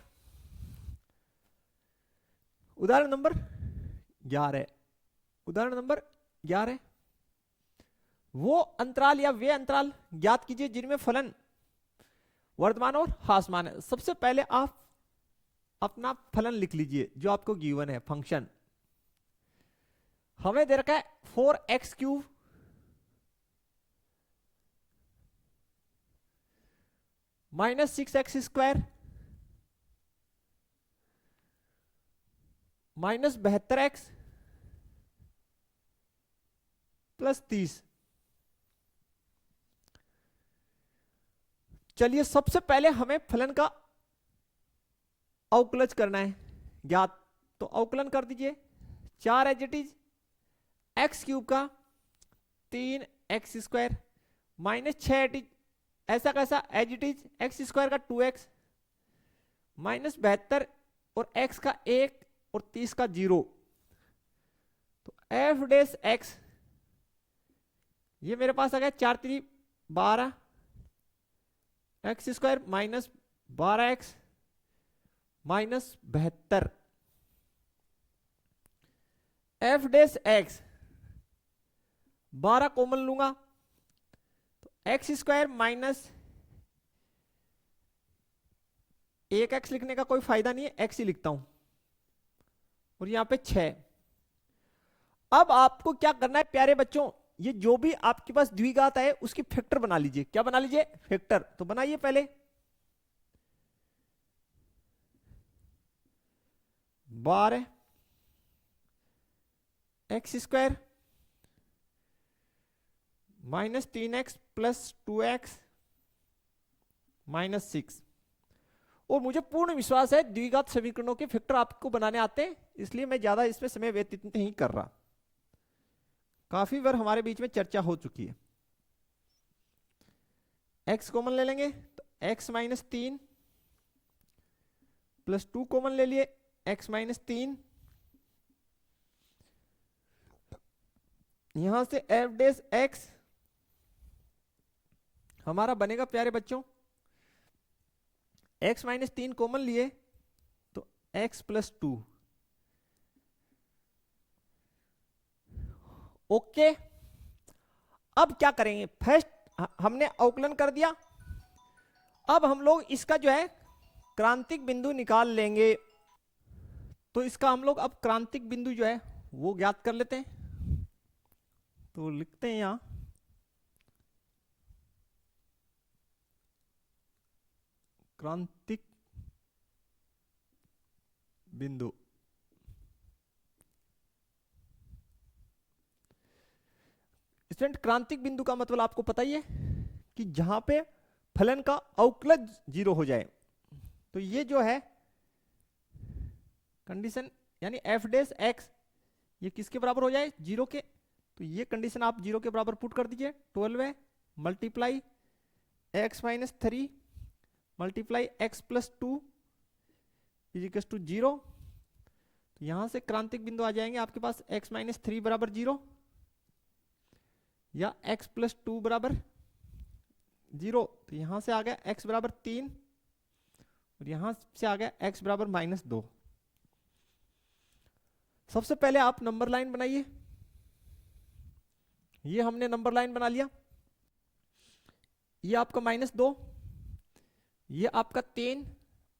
उदाहरण नंबर 11। उदाहरण नंबर 11, वो अंतराल या वे अंतराल ज्ञात कीजिए जिनमें फलन वर्धमान और ह्रासमान है। सबसे पहले आप अपना फलन लिख लीजिए जो आपको गिवन है। फंक्शन हमें दे रखा है 4x³ -6x² -72x + 30। चलिए सबसे पहले हमें फलन का अवकलज करना है ज्ञात, तो अवकलन कर दीजिए। 4 एज इट इज x³ का 3x² -6 एज इट, ऐसा कैसा एज इट इज x² का 2x -72 और x का 1 और 30 का 0। तो f डैश x, ये मेरे पास आ गया 4 3 12 x² -12x -72। f dash x 12 common लूंगा तो x² -1x लिखने का कोई फायदा नहीं है, x ही लिखता हूं, और यहां पे 6। अब आपको क्या करना है प्यारे बच्चों, ये जो भी आपके पास द्विघात है उसकी फैक्टर बना लीजिए। क्या बना लीजिए? फैक्टर। तो बनाइए पहले 12 x² -3x + 2x -6। और मुझे पूर्ण विश्वास है द्विघात समीकरणों के फैक्टर आपको बनाने आते हैं, इसलिए मैं ज्यादा इसमें समय व्यतीत नहीं कर रहा, काफी बार हमारे बीच में चर्चा हो चुकी है। x कॉमन ले लेंगे तो x माइनस 3 प्लस 2 कॉमन ले लिए x माइनस 3, यहां से f डैश x हमारा बनेगा प्यारे बच्चों x माइनस 3 कॉमन लिए तो x प्लस 2। ओके, अब क्या करेंगे, फर्स्ट हमने अवकलन कर दिया, अब हम लोग इसका जो है क्रांतिक बिंदु निकाल लेंगे। तो इसका हम लोग अब क्रांतिक बिंदु जो है वो ज्ञात कर लेते हैं। तो लिखते हैं यहां क्रांतिक बिंदु। स्टूडेंट क्रांतिक बिंदु का मतलब आपको पता ही है कि जहां पे फलन का अवकलज 0 हो जाए। तो ये जो है कंडीशन, यानी एफ डेस एक्स ये किसके बराबर हो जाए, 0 के। तो ये कंडीशन आप 0 के बराबर पुट कर दीजिए। 12 है multiply x minus 3 multiply x plus 2 is equal to 0। तो यहां से क्रांतिक बिंदु आ जाएंगे आपके पास एक्स माइनस 3 बराबर 0 या x प्लस 2 बराबर 0। तो यहां से आ गया x बराबर 3 और यहां से आ गया x बराबर माइनस 2। सबसे पहले आप नंबर लाइन बनाइए। ये हमने नंबर लाइन बना लिया। ये आपका माइनस 2, ये आपका 3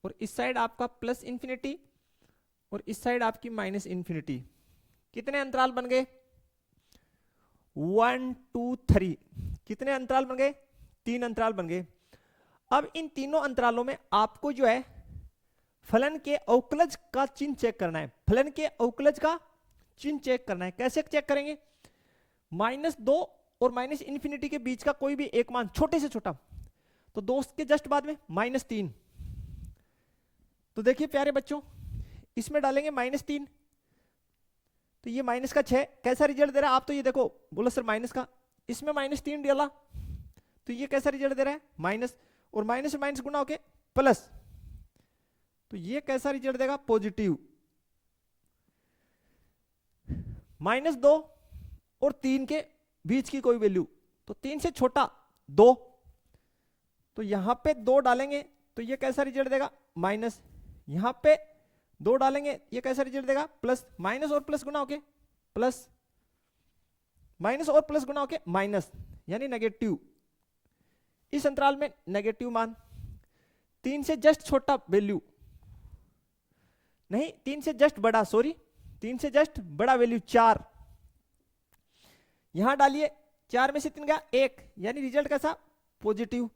और इस साइड आपका प्लस इंफिनिटी और इस साइड आपकी माइनस इंफिनिटी। कितने अंतराल बन गए, 1 2 3। कितने अंतराल बन गए, 3 अंतराल बन गए। अब इन तीनों अंतरालों में आपको जो है फलन के अवकलज का चिन्ह चेक करना है। फलन के अवकलज का चिन्ह चेक करना है। कैसे चेक करेंगे, -2 और माइनस इंफिनिटी के बीच का कोई भी एक मान छोटे से छोटा, तो 2 के जस्ट बाद में -3। तो देखिए प्यारे बच्चों, इसमें डालेंगे -3 तो ये माइनस का 6 कैसा रिजल्ट दे रहा है, आप तो ये देखो बोलो सर माइनस का, इसमें -3 डाला तो ये कैसा रिजल्ट दे रहा है, माइनस, और माइनस से माइनस गुना होके प्लस, तो ये कैसा रिजल्ट देगा, पॉजिटिव। -2 और 3 के बीच की कोई वैल्यू, तो 3 से छोटा 2, तो यहां पे 2 डालेंगे तो ये कैसा रिजल्ट देगा, माइनस। यहां पे 2 डालेंगे ये कैसा रिजल्ट देगा, प्लस। माइनस और प्लस गुना होके प्लस, माइनस और प्लस गुना होके माइनस, यानी नेगेटिव। इस अंतराल में नेगेटिव मान, 3 से जस्ट छोटा वैल्यू नहीं, 3 से जस्ट बड़ा, सॉरी 3 से जस्ट बड़ा वैल्यू 4, यहां डालिए 4 में से 3 गया 1, यानी रिजल्ट कैसा, पॉजिटिव।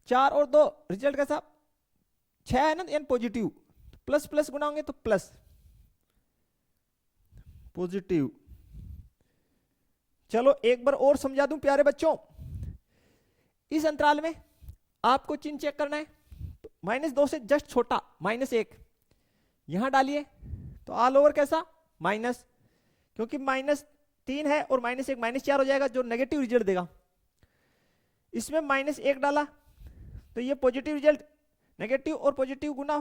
4 और 2 रिजल्ट कैसा, 6 है ना, यानी पॉजिटिव। प्लस प्लस गुना होंगे तो प्लस, पॉजिटिव। चलो एक बार और समझा दूं प्यारे बच्चों, इस अंतराल में आपको चिन्ह चेक करना है। तो -2 से जस्ट छोटा -1 यहां डालिए तो ऑल ओवर कैसा, माइनस, क्योंकि -3 है और -1 -4 हो जाएगा, जो नेगेटिव रिजल्ट देगा। इसमें -1 डाला तो ये पॉजिटिव रिजल्ट, नेगेटिव और पॉजिटिव गुना,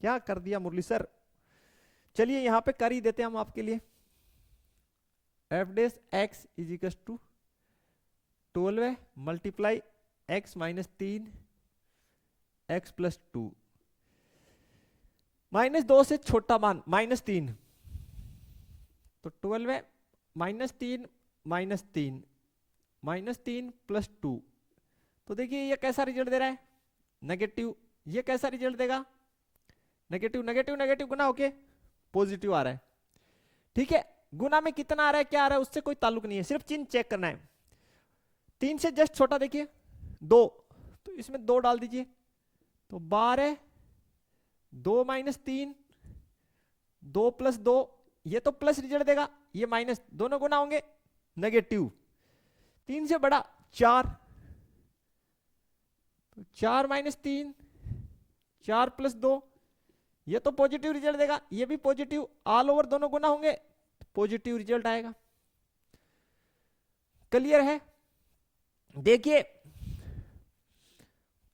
क्या कर दिया मुरली सर। चलिए यहां पे कर ही देते हैं हम आपके लिए। F dash x is equal to 12 multiply x minus 3 x plus 2, -2 से छोटा मान -3, तो 12 है -3 -3 प्लस 2, तो देखिए ये कैसा रिजल्ट दे रहा है, नेगेटिव। ये कैसा रिजल्ट देगा, नेगेटिव नेगेटिव नेगेटिव गुना होके पॉजिटिव आ रहा है। ठीक है, गुना में कितना आ रहा है क्या आ रहा है उससे कोई ताल्लुक नहीं है, सिर्फ चिन्ह चेक करना है। 3 से जस्ट छोटा देखिए 2, तो इसमें 2 डाल दीजिए, तो 12 2 - 3 2 + 2, ये तो प्लस रिजल्ट देगा, ये माइनस, दोनों गुना होंगे नेगेटिव। 3 से बड़ा 4, तो 4 - 3 4 + 2, ये तो पॉजिटिव रिजल्ट देगा, ये भी पॉजिटिव, ऑल ओवर दोनों गुना होंगे पॉजिटिव रिजल्ट आएगा। क्लियर है। देखिए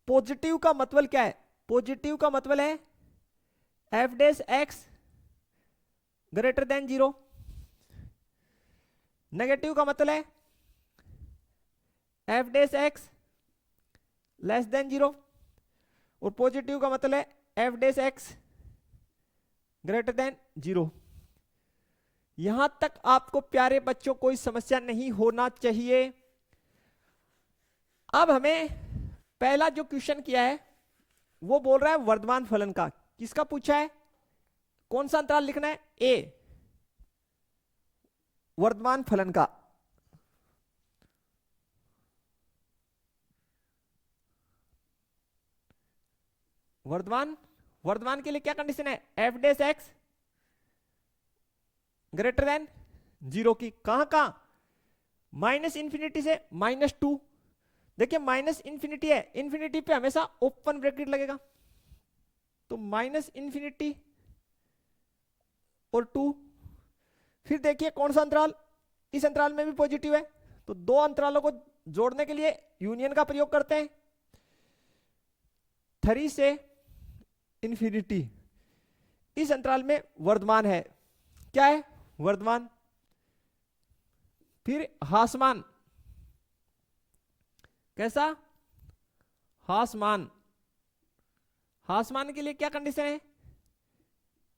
पॉजिटिव का मतलब क्या है? पॉजिटिव का मतलब है f dash x greater then 0। Negative का मतलब है f dash x less than 0। और पॉजिटिव का मतलब है f dash x greater then 0। यहां तक आपको प्यारे बच्चों कोई समस्या नहीं होना चाहिए। अब हमें पहला जो क्वेश्चन किया है वो बोल रहा है वर्धमान फलन का। किसका पूछा है? कौन सा अंतराल लिखना है? ए, वर्धमान फलन का। वर्धमान के लिए क्या कंडीशन है? F dash x greater then 0 की। कहां? माइनस इंफिनिटी से -2। देखिए माइनस इंफिनिटी है, इंफिनिटी पे हमेशा ओपन ब्रैकेट लगेगा, तो माइनस इंफिनिटी और 2। फिर देखिए कौन सा अंतराल, इस अंतराल में भी पॉजिटिव है, तो दो अंतरालों को जोड़ने के लिए यूनियन का प्रयोग करते हैं। 3 से इंफिनिटी इस अंतराल में वर्धमान है। क्या है? वर्धमान। फिर हासमान। कैसा? हासमान। हासमान के लिए क्या कंडीशन है?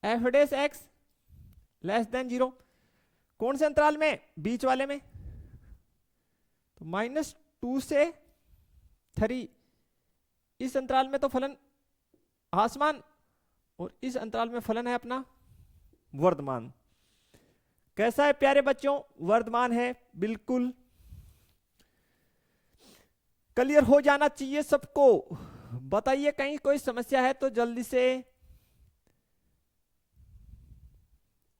F dash x less than 0। कौन से अंतराल में? बीच वाले में, तो -2 से 3 इस अंतराल में तो फलन हासमान, और इस अंतराल में फलन है अपना वर्धमान। कैसा है प्यारे बच्चों? वर्धमान है, बिल्कुल क्लियर हो जाना चाहिए सबको। बताइए कहीं कोई समस्या है तो जल्दी से।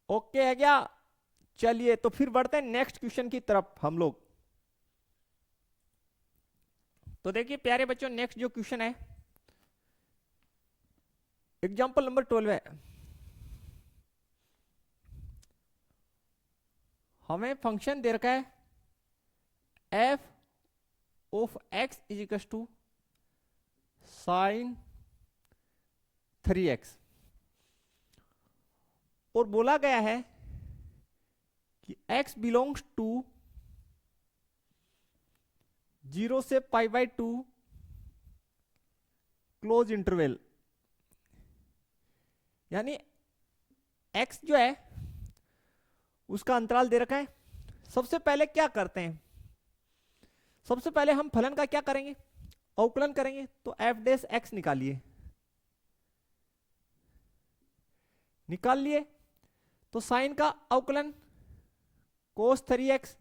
ओके है क्या? चलिए तो फिर बढ़ते हैं नेक्स्ट क्वेश्चन की तरफ हम लोग। तो देखिए प्यारे बच्चों नेक्स्ट जो क्वेश्चन है एग्जांपल नंबर 12 है। हमें फंक्शन दे रखा है f of x is equal to sine 3x, और बोला गया है कि x बिलोंग्स टू 0 से π/2 क्लोज इंटरवल। यानी x जो है उसका अंतराल दे रखा है। सबसे पहले क्या करते हैं? सबसे पहले हम फलन का क्या करेंगे? अवकलन करेंगे। तो एफ डैश एक्स निकालिए, निकाल लिए तो साइन का अवकलन cos 3x।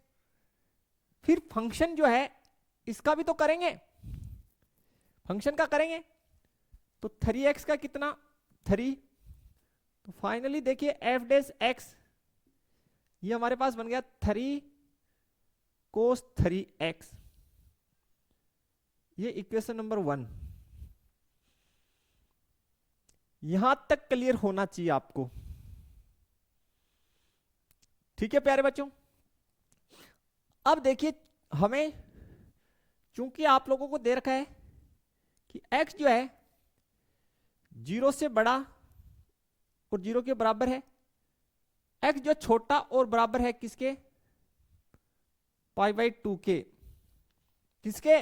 फिर फंक्शन जो है इसका भी तो करेंगे, फंक्शन का करेंगे, तो 3x का कितना? 3। तो फाइनली देखिए एफ डैश एक्स ये हमारे पास बन गया 3 cos 3x। ये इक्वेशन नंबर 1। यहां तक क्लियर होना चाहिए आपको। ठीक है प्यारे बच्चों। अब देखिए हमें चूंकि आप लोगों को दे रखा है कि x जो है 0 से बड़ा और 0 के बराबर है, x जो छोटा और बराबर है किसके? π/2 के। किसके?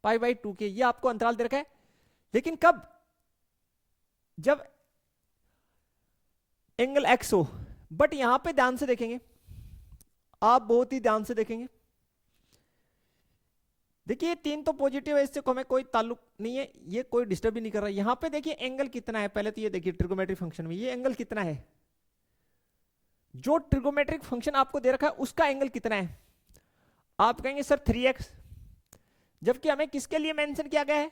π/2 के। ये आपको अंतराल दे रखा है, लेकिन कब? जब एंगल x हो। बट यहां पे ध्यान से देखेंगे आप, बहुत ही ध्यान से देखेंगे। देखिए 3 तो पॉजिटिव है, इससे हमें कोई ताल्लुक नहीं है, ये कोई डिस्टर्ब ही नहीं कर रहा। यहां पे देखिए एंगल कितना है, पहले तो ये देखिए ट्रिगोमेट्रिक फंक्शन में ये एंगल कितना है। जो ट्रिगोमेट्रिक फंक्शन आपको दे रखा है उसका एंगल कितना है? आप कहेंगे सर 3x, जबकि हमें किसके लिए मेंशन किया गया है?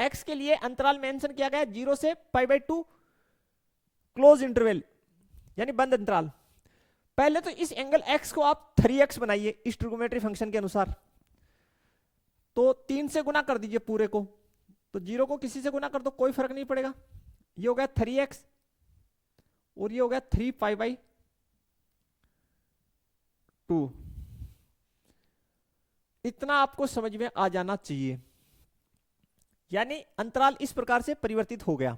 x के लिए अंतराल मेंशन किया गया है 0 से π/2 क्लोज इंटरवल, यानी बंद अंतराल। पहले तो इस एंगल x को आप 3x बनाइए इस ट्रिगोमेट्री फंक्शन के अनुसार। तो 3 से गुना कर दीजिए पूरे को, तो 0 को किसी से गुना कर दो, कोई फर्क नहीं पड़ेगा। ये हो गया 3x और ये हो गया 3π/2। इतना आपको समझ में आ जाना चाहिए। यानी अंतराल इस प्रकार से परिवर्तित हो गया।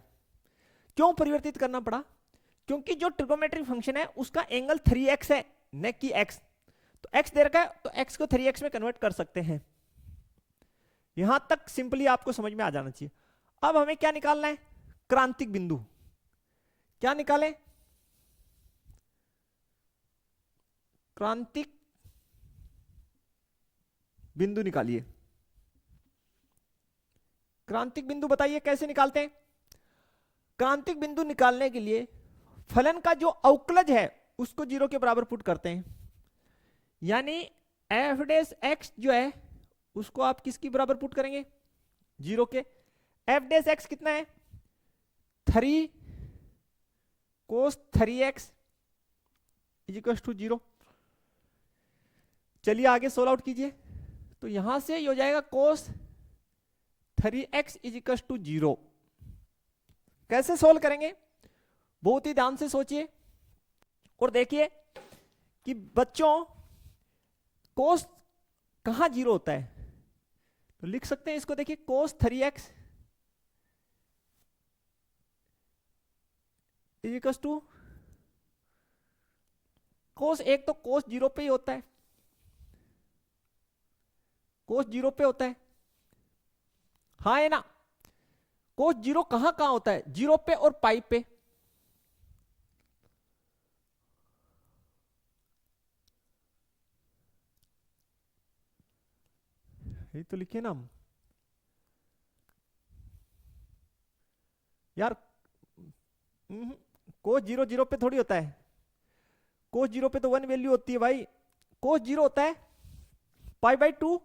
क्यों परिवर्तित करना पड़ा? क्योंकि जो ट्रिगोनोमेट्रिक फंक्शन है उसका एंगल 3x है, न कि x। तो x दे रखा है तो x को 3x में कन्वर्ट कर सकते हैं। यहां तक सिंपली आपको समझ में आ जाना चाहिए। अब हमें क्या निकालना है? क्रांतिक बिंदु। क्या निकालें? क्रांतिक बिंदु निकालिए। क्रांतिक बिंदु बताइए कैसे निकालते हैं? क्रांतिक बिंदु निकालने के लिए फलन का जो अवकलज है उसको 0 के बराबर पुट करते हैं। यानी एफ डेस एक्स जो है उसको आप किसकी बराबर पुट करेंगे? 0 के। एफ डेस एक्स कितना है? 3 कोस 3x इज इक्वल टू 0। चलिए आगे सोल्व आउट कीजिए। तो यहां से ये हो जाएगा कोस 3x इज इक्वल टू 0। कैसे सोल्व करेंगे? बहुत ही ध्यान से सोचिए और देखिए कि बच्चों कोस कहां 0 होता है। तो लिख सकते हैं इसको, देखिए कोस 3x इज इक्वल टू कोस, एक तो कोस 0 पे ही होता है, कोस 0 पे होता है, हाँ है ना। कोस 0 कहां कहां होता है? 0 पे और पाई पे। ये तो लिखे ना हम यार। कोस 0 0 पे थोड़ी होता है। कोस 0 पे तो 1 वैल्यू होती है भाई। कोस 0 होता है पाई बाई 2।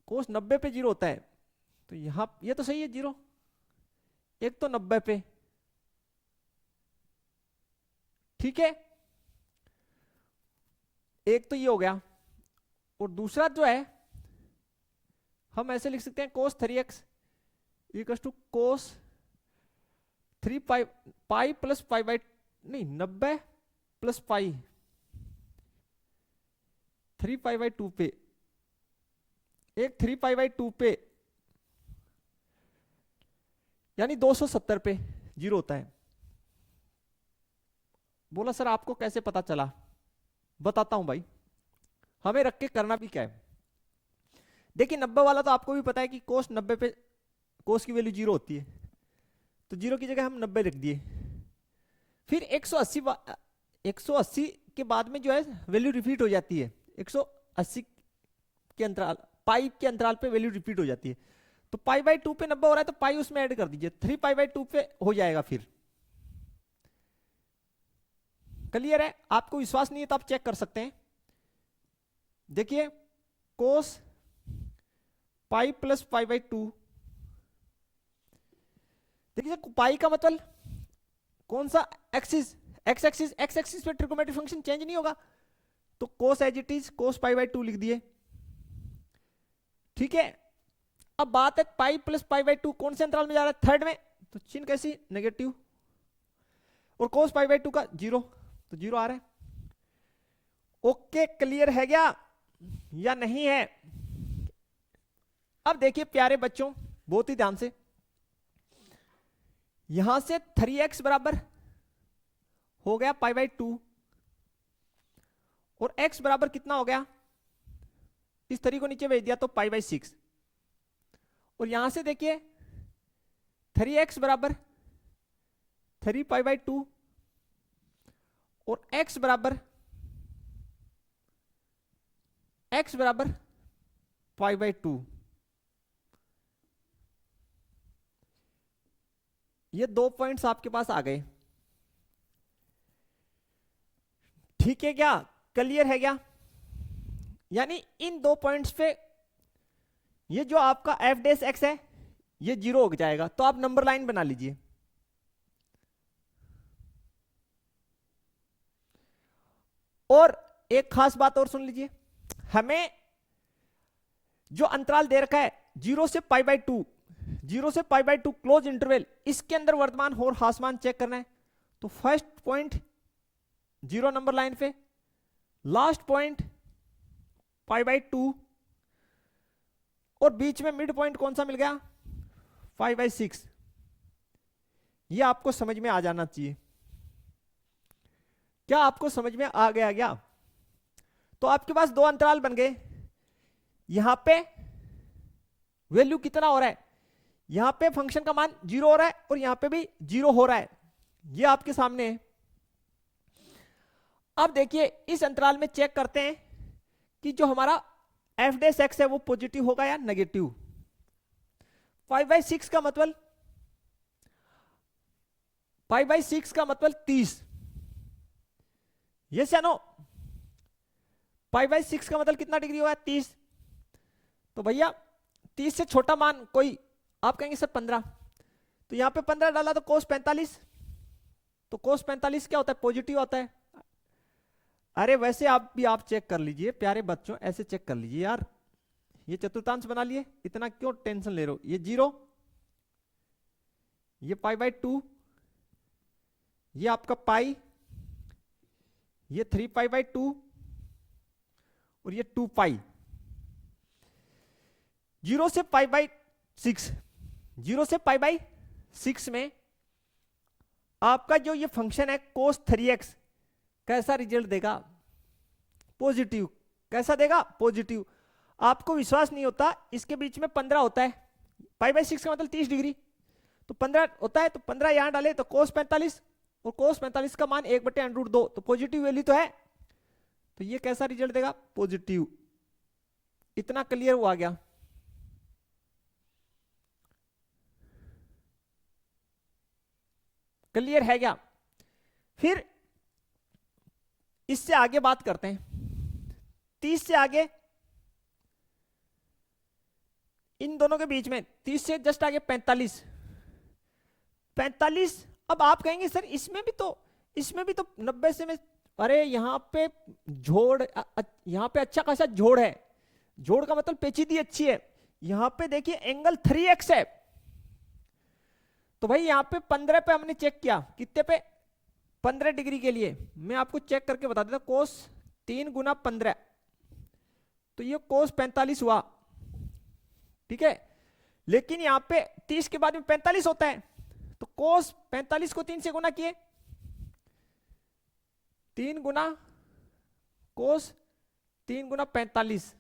कोस 90 पे 0 होता है। तो यहां ये तो सही है 0, एक तो 90 पे, ठीक है। एक तो ये हो गया और दूसरा जो है हम ऐसे लिख सकते हैं cos 3x equal to cos 3 pi plus pi by, नहीं 90 प्लस पाई 3 पाई बाई 2 पे, एक 3 पाई बाई 2 पे, यानी 270 पे 0 होता है। बोला सर आपको कैसे पता चला? बताता हूं भाई, हमें रख के करना भी क्या है। देखिए 90 वाला तो आपको भी पता है कि कोस 90 पे कोस की वैल्यू 0 होती है, तो 0 की जगह हम 90 रख दिए। फिर 180 के बाद में जो है वैल्यू रिपीट हो जाती है। 180 के अंतराल, पाई के अंतराल पे वैल्यू रिपीट हो जाती है। तो पाई बाई 2 पे 90 हो रहा है तो पाई उसमें ऐड कर दीजिए, 3 पाई बाई 2 पे हो जाएगा। फिर क्लियर है? आपको विश्वास नहीं है तो आप चेक कर सकते हैं। देखिए कोस पाई प्लस पाई बाई 2, देखिए पाई का मतलब कौन सा axis? X axis. X axis पे ट्रिगोनोमेट्रिक फंक्शन चेंज नहीं होगा, तो cos as it is cos pi by 2 लिख दिए, ठीक है। अब बात है पाई प्लस पाई बाई 2 कौन से अंतराल में जा रहा है? थर्ड में, तो चिन्ह कैसी? नेगेटिव। और कोस पाई बाई 2 का 0, तो 0 आ रहा है। ओके, क्लियर है क्या या नहीं है? अब देखिए प्यारे बच्चों बहुत ही ध्यान से, यहां से 3x बराबर हो गया पाई बाई 2 और x बराबर कितना हो गया? इस 3 को नीचे भेज दिया तो पाई बाई 6। और यहां से देखिए 3x बराबर 3 पाई बाई 2 और x बराबर पाई बाई 2। ये 2 पॉइंट्स आपके पास आ गए, ठीक है क्या? क्लियर है क्या? यानी इन 2 पॉइंट्स पे ये जो आपका एफ डेस एक्स है ये 0 हो जाएगा। तो आप नंबर लाइन बना लीजिए। और एक खास बात और सुन लीजिए, हमें जो अंतराल दे रखा है 0 से पाई बाई 2, 0 से पाई बाई 2 क्लोज इंटरवल, इसके अंदर वर्तमान और ह्रासमान चेक करना है। तो फर्स्ट पॉइंट 0 नंबर लाइन पे, लास्ट पॉइंट 5/2 और बीच में मिड पॉइंट कौन सा मिल गया 5/6। ये आपको समझ में आ जाना चाहिए। क्या आपको समझ में आ गया क्या? तो आपके पास दो अंतराल बन गए। यहां पे वैल्यू कितना हो रहा है, यहां पे फंक्शन का मान 0 हो रहा है और यहां पे भी 0 हो रहा है। ये आपके सामने है। अब देखिए इस अंतराल में चेक करते हैं कि जो हमारा एफ डैश एक्स है वो पॉजिटिव होगा या नेगेटिव। 5/6 का मतलब 5/6 का मतलब 30। यस या नो? 5/6 का मतलब कितना डिग्री हुआ है 30। तो भैया 30 से छोटा मान कोई, आप कहेंगे सर 15, तो यहां पे 15 डाला तो कोस 45। तो कोस 45 क्या होता है, पॉजिटिव होता है। अरे वैसे आप चेक कर लीजिए प्यारे बच्चों, ऐसे चेक कर लीजिए यार। ये चतुर्थांश बना लिए, इतना क्यों टेंशन ले रहे हो। ये 0, ये π/2, ये आपका पाई, ये 3π/2 और ये 2π। 0 से π/6, 0 से π/6 में आपका जो ये फंक्शन है cos 3x कैसा रिजल्ट देगा, पॉजिटिव। कैसा देगा, पॉजिटिव। आपको विश्वास नहीं होता, इसके बीच में 15 होता है, π/6 का मतलब 30 डिग्री, तो 15 होता है, तो 15 यहां डाले तो cos 45, और cos 45 का मान 1/√2, तो पॉजिटिव वैल्यू तो है। तो ये कैसा रिजल्ट देगा, पॉजिटिव। इतना क्लियर हुआ गया। क्लियर है क्या? फिर इससे आगे बात करते हैं। 30 से आगे, इन दोनों के बीच में 30 से जस्ट आगे 45। 45, अब आप कहेंगे सर इसमें भी तो 90 से में, अरे यहां पे जोड़, यहां पे अच्छा खासा जोड़ है। जोड़ का मतलब पेचीदी अच्छी है। यहां पे देखिए एंगल 3x है। तो भाई यहां पे 15 पे हमने चेक किया, कितने पे, 15 डिग्री के लिए। मैं आपको चेक करके बता देता, कोस 3 गुना 15, तो ये कोस 45 हुआ, ठीक है। लेकिन यहां पे 30 के बाद में 45 होता है, तो कोस 45 को 3 से गुना किए, 3 गुना कोस 3 गुना 45,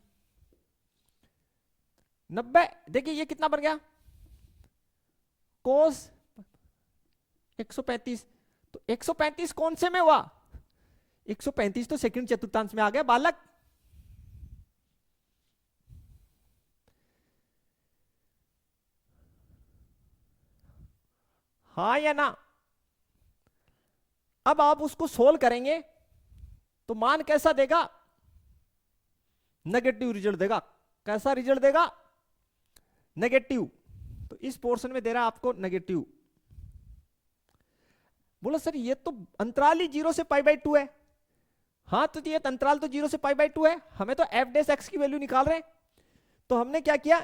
90। देखिए ये कितना बन गया, कोस 135। तो 135 कौन से में हुआ, 135 तो सेकंड चतुर्थांश में आ गया बालक। हाँ या ना? अब आप उसको सोल्व करेंगे तो मान कैसा देगा, नेगेटिव रिजल्ट देगा। कैसा रिजल्ट देगा, नेगेटिव। तो इस पोर्शन में दे रहा है आपको नेगेटिव। बोला सर ये तो अंतराल ही 0 से π/2 है। हाँ तो ये अंतराल तो 0 से π/2 है, हमें तो एफ डैश एक्स की वैल्यू निकाल रहे हैं। तो हमने क्या किया,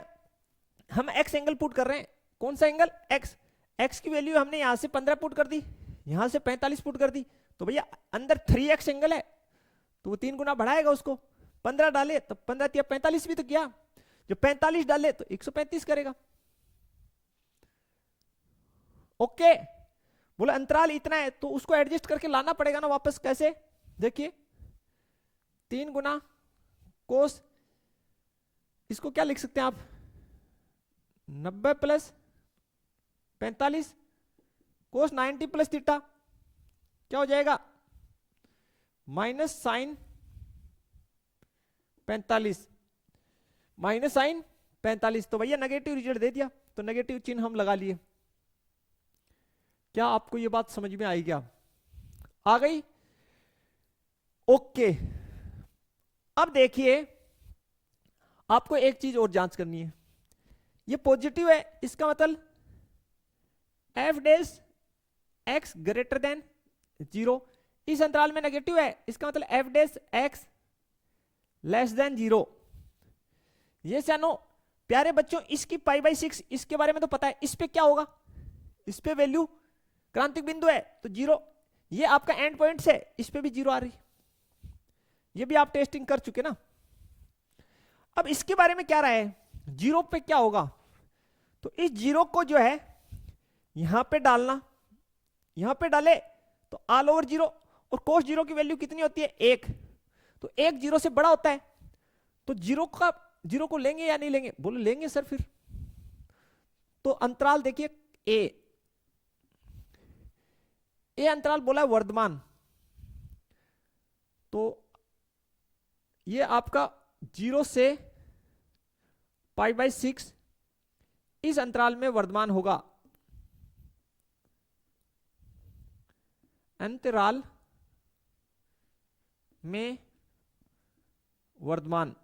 हम एक्स एंगल पुट कर रहे हैं। कौन सा एंगल, एक्स। एक्स की वैल्यू हमने यहां से 15 पुट कर दी, यहां से 45 पुट कर दी। तो भैया अंदर 3x एंगल है, तो वो 3 गुना बढ़ाएगा उसको। 15 डाले तो 15 या 45 भी तो किया, जो 45 डाले तो 135 करेगा। ओके, बोला अंतराल इतना है तो उसको एडजस्ट करके लाना पड़ेगा ना वापस। कैसे, देखिए 3 गुना कोस, इसको क्या लिख सकते हैं आप, 90 प्लस 45 कोस 90 प्लस थीटा, क्या हो जाएगा, माइनस साइन 45, माइनस साइन 45। तो भैया नेगेटिव रिजल्ट दे दिया, तो नेगेटिव चिन्ह हम लगा लिए। क्या आपको ये बात समझ में आई क्या, आ गई? ओके। अब देखिए आपको एक चीज और जांच करनी है। ये पॉजिटिव है, इसका मतलब F dash x greater then 0। इस अंतराल में नेगेटिव है, इसका मतलब F dash x less than 0। ये नो प्यारे बच्चों, इसकी π/6 इसके बारे में तो पता है। इस पे क्या होगा, इस पे वैल्यू क्रांतिक बिंदु है तो 0। ये आपका एंड पॉइंट है, इस पे भी 0 आ रही। ये भी आप टेस्टिंग कर चुके ना। अब इसके बारे में क्या राय है, जीरो पे क्या होगा, तो इस जीरो को जो है यहां पे डालना, यहां पे डाले तो ऑल ओवर जीरो, और कोस जीरो की वैल्यू कितनी होती है, एक, तो एक जीरो से बड़ा होता है, तो जीरो को लेंगे या नहीं लेंगे, बोलो लेंगे सर। फिर तो अंतराल देखिए ए अंतराल बोला है वर्धमान, तो ये आपका 0 से π/6 इस अंतराल में वर्धमान होगा, अंतराल में वर्धमान।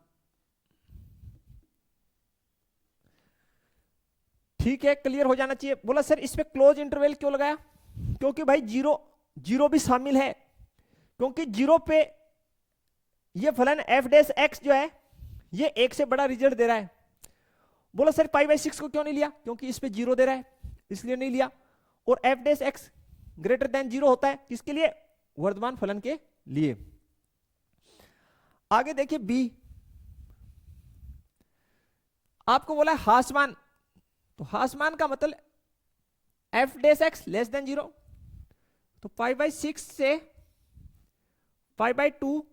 ठीक है, क्लियर हो जाना चाहिए। बोला सर इस पे क्लोज इंटरवल क्यों लगाया, क्योंकि भाई जीरो भी शामिल है, क्योंकि जीरो पे ये फलन f' जो है ये एक से बड़ा रिजल्ट दे रहा है। बोला सर π/6 को क्यों नहीं लिया, क्योंकि इस पे जीरो दे रहा है इसलिए नहीं लिया, और f' ग्रेटर देन जीरो होता है किसके लिए, वर्धमान फलन के लिए। आगे देखिए बी, आपको बोला है हासमान, तो हासमान का मतलब f' लेस देन जीरो, तो π/6 से π/2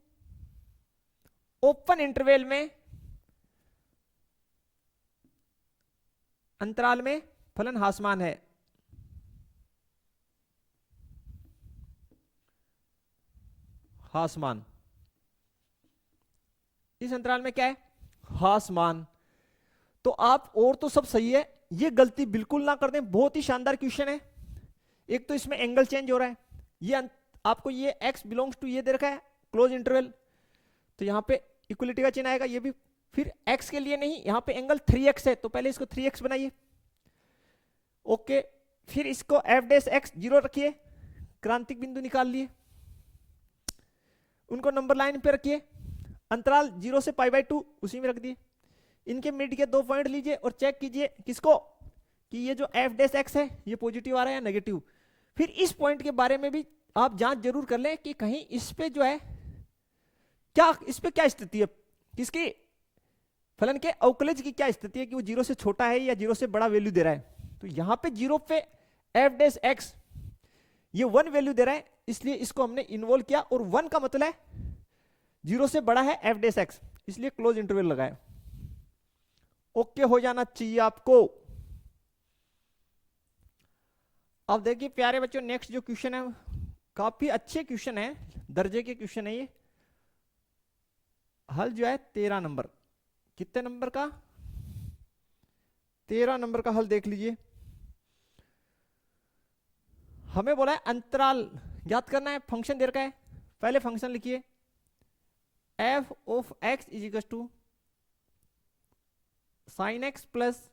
ओपन इंटरवल में अंतराल में फलन हासमान है। हासमान इस अंतराल में क्या है, हासमान। तो आप और तो सब सही है, ये गलती बिल्कुल ना कर दें, बहुत ही शानदार क्वेश्चन है। एक तो इसमें एंगल चेंज हो रहा है, ये आपको ये x बिलोंग्स टू ये दे रखा है क्लोज इंटरवल, तो यहां पे इक्वलिटी का चिन्ह आएगा, ये भी फिर x के लिए नहीं, यहां पे एंगल 3x है तो पहले इसको 3x बनाइए, ओके। फिर इसको f' जीरो रखिए, क्रांतिक बिंदु निकाल लिए, उनको नंबर लाइन पे रखिए, अंतराल 0 से π/2 उसी में रख दिए, इनके मिड के 2 पॉइंट लीजिए और चेक कीजिए किसको, कि ये जो f' है ये पॉजिटिव आ रहा है या नेगेटिव। फिर इस पॉइंट के बारे में भी आप जांच जरूर कर लें कि कहीं इस पे जो है क्या, इस पे क्या स्थिति है, किसकी फलन के अवकलज की क्या स्थिति है, कि वो 0 से छोटा है या 0 से बड़ा वैल्यू दे रहा है। तो यहां पे 0 पे f' ये 1 वैल्यू दे रहा है, इसलिए इसको हमने इन्वॉल्व किया, और 1 का मतलब है 0 से बड़ा है f', इसलिए क्लोज इंटरवल लगाया। ओके हो जाना चाहिए आपको। अब देखिए प्यारे बच्चों, नेक्स्ट जो क्वेश्चन है काफी अच्छे क्वेश्चन है, दर्जे के क्वेश्चन है ये। हल जो है 13 नंबर, कितने नंबर का, 13 नंबर का हल देख लीजिए। हमें बोला है अंतराल ज्ञात करना है, फंक्शन दे रखा है, पहले फंक्शन लिखिए f of x is equal to sin x plus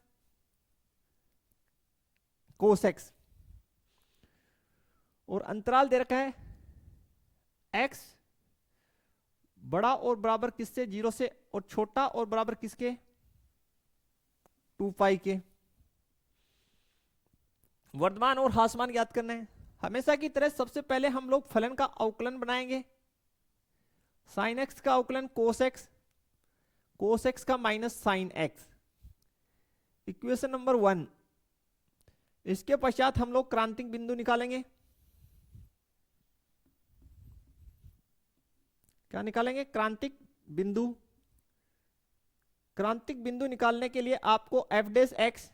cos x, और अंतराल दे रखा है x बड़ा और बराबर किससे, 0 से, और छोटा और बराबर किसके, 2π के। वर्धमान और हासमान ज्ञात करना है। हमेशा की तरह सबसे पहले हम लोग फलन का अवकलन बनाएंगे, sin x का अवकलन cos x का minus sin x, equation number 1। इसके पश्चात हम लोग क्रांतिक बिंदु निकालेंगे, क्या निकालेंगे, क्रांतिक बिंदु। क्रांतिक बिंदु निकालने के लिए आपको f'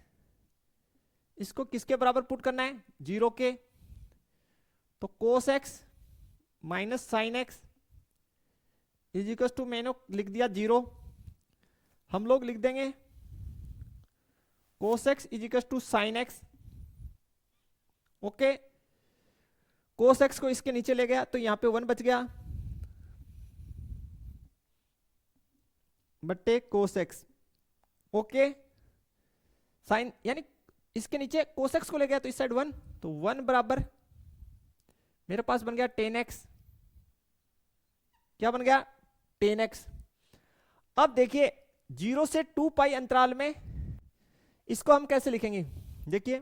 इसको किसके बराबर पुट करना है, 0 के, तो cos x minus sin x is equal to, मैंने लिख दिया 0, हम लोग लिख देंगे cos x is equal to sin x, okay. cos x को इसके नीचे ले गया तो यहां पे 1 बच गया, बटे cos x, ओके। साइन यानी इसके नीचे cos x को ले गया तो इस साइड 1, तो 1 बराबर मेरे पास बन गया tan x, क्या बन गया, tan x। अब देखिए 0 से 2π अंतराल में इसको हम कैसे लिखेंगे, देखिए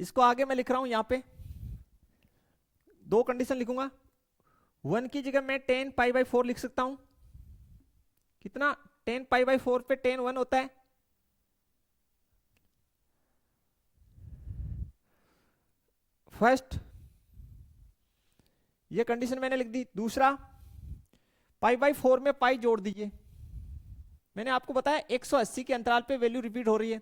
इसको आगे मैं लिख रहा हूं, यहां पे 2 कंडीशन लिखूंगा, 1 की जगह मैं tan π/4 लिख सकता हूं, कितना टेन पाई बाई 4 पे टेन 1 होता है। फर्स्ट ये कंडीशन मैंने लिख दी। दूसरा, पाई बाई 4 में पाई जोड़ दीजिए। मैंने आपको बताया 180 के अंतराल पे वैल्यू रिपीट हो रही है।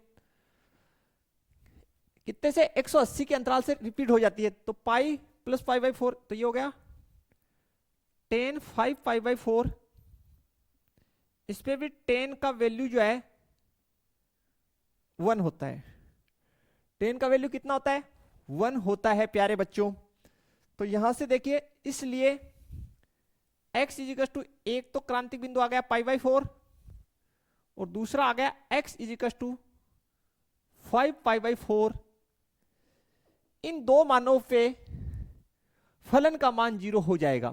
कितने से? 180 के अंतराल से रिपीट हो जाती है। तो पाई प्लस पाई बाई 4, तो ये हो गया 10 5 पाई बाई 4। इस पे भी 10 का वैल्यू जो है 1 होता है। 10 का वैल्यू कितना होता है? 1 होता है प्यारे बच्चों। तो यहां से देखिए, इसलिए x इजिकल टू, एक तो क्रांतिक बिंदु आ गया पाई बाई 4 और दूसरा आ गया x is equal to 5 pi by 4। इन दो मानों पे फलन का मान 0 हो जाएगा।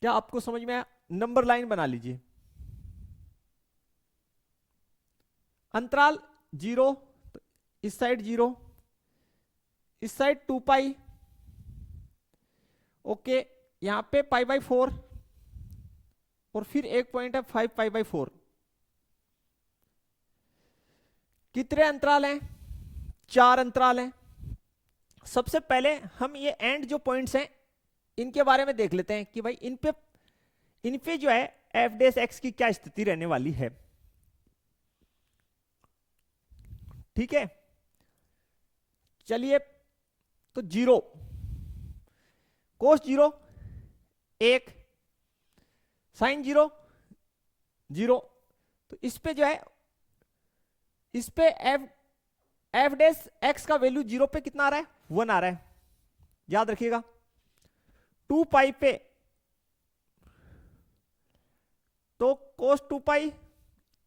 क्या आपको समझ में आया? नंबर लाइन बना लीजिए। अंतराल 0, तो इस साइड 0, इस साइड 2 पाई। ओके, यहां पे पाई बाई 4 और फिर एक पॉइंट है 5 पाई बाई 4। कितने अंतराल हैं? 4 अंतराल हैं। सबसे पहले हम ये एंड जो पॉइंट्स हैं इनके बारे में देख लेते हैं कि भाई इन पे जो है एफ डेस एक्स की क्या स्थिति रहने वाली है। ठीक है, चलिए। तो 0, कोस 0 1, साइन 0 0। तो इस पे जो है, इस पे एफ डेस एक्स का वैल्यू 0 पे कितना आ रहा है? 1 आ रहा है। याद रखिएगा। 2 पाई पे तो कोस 2 पाई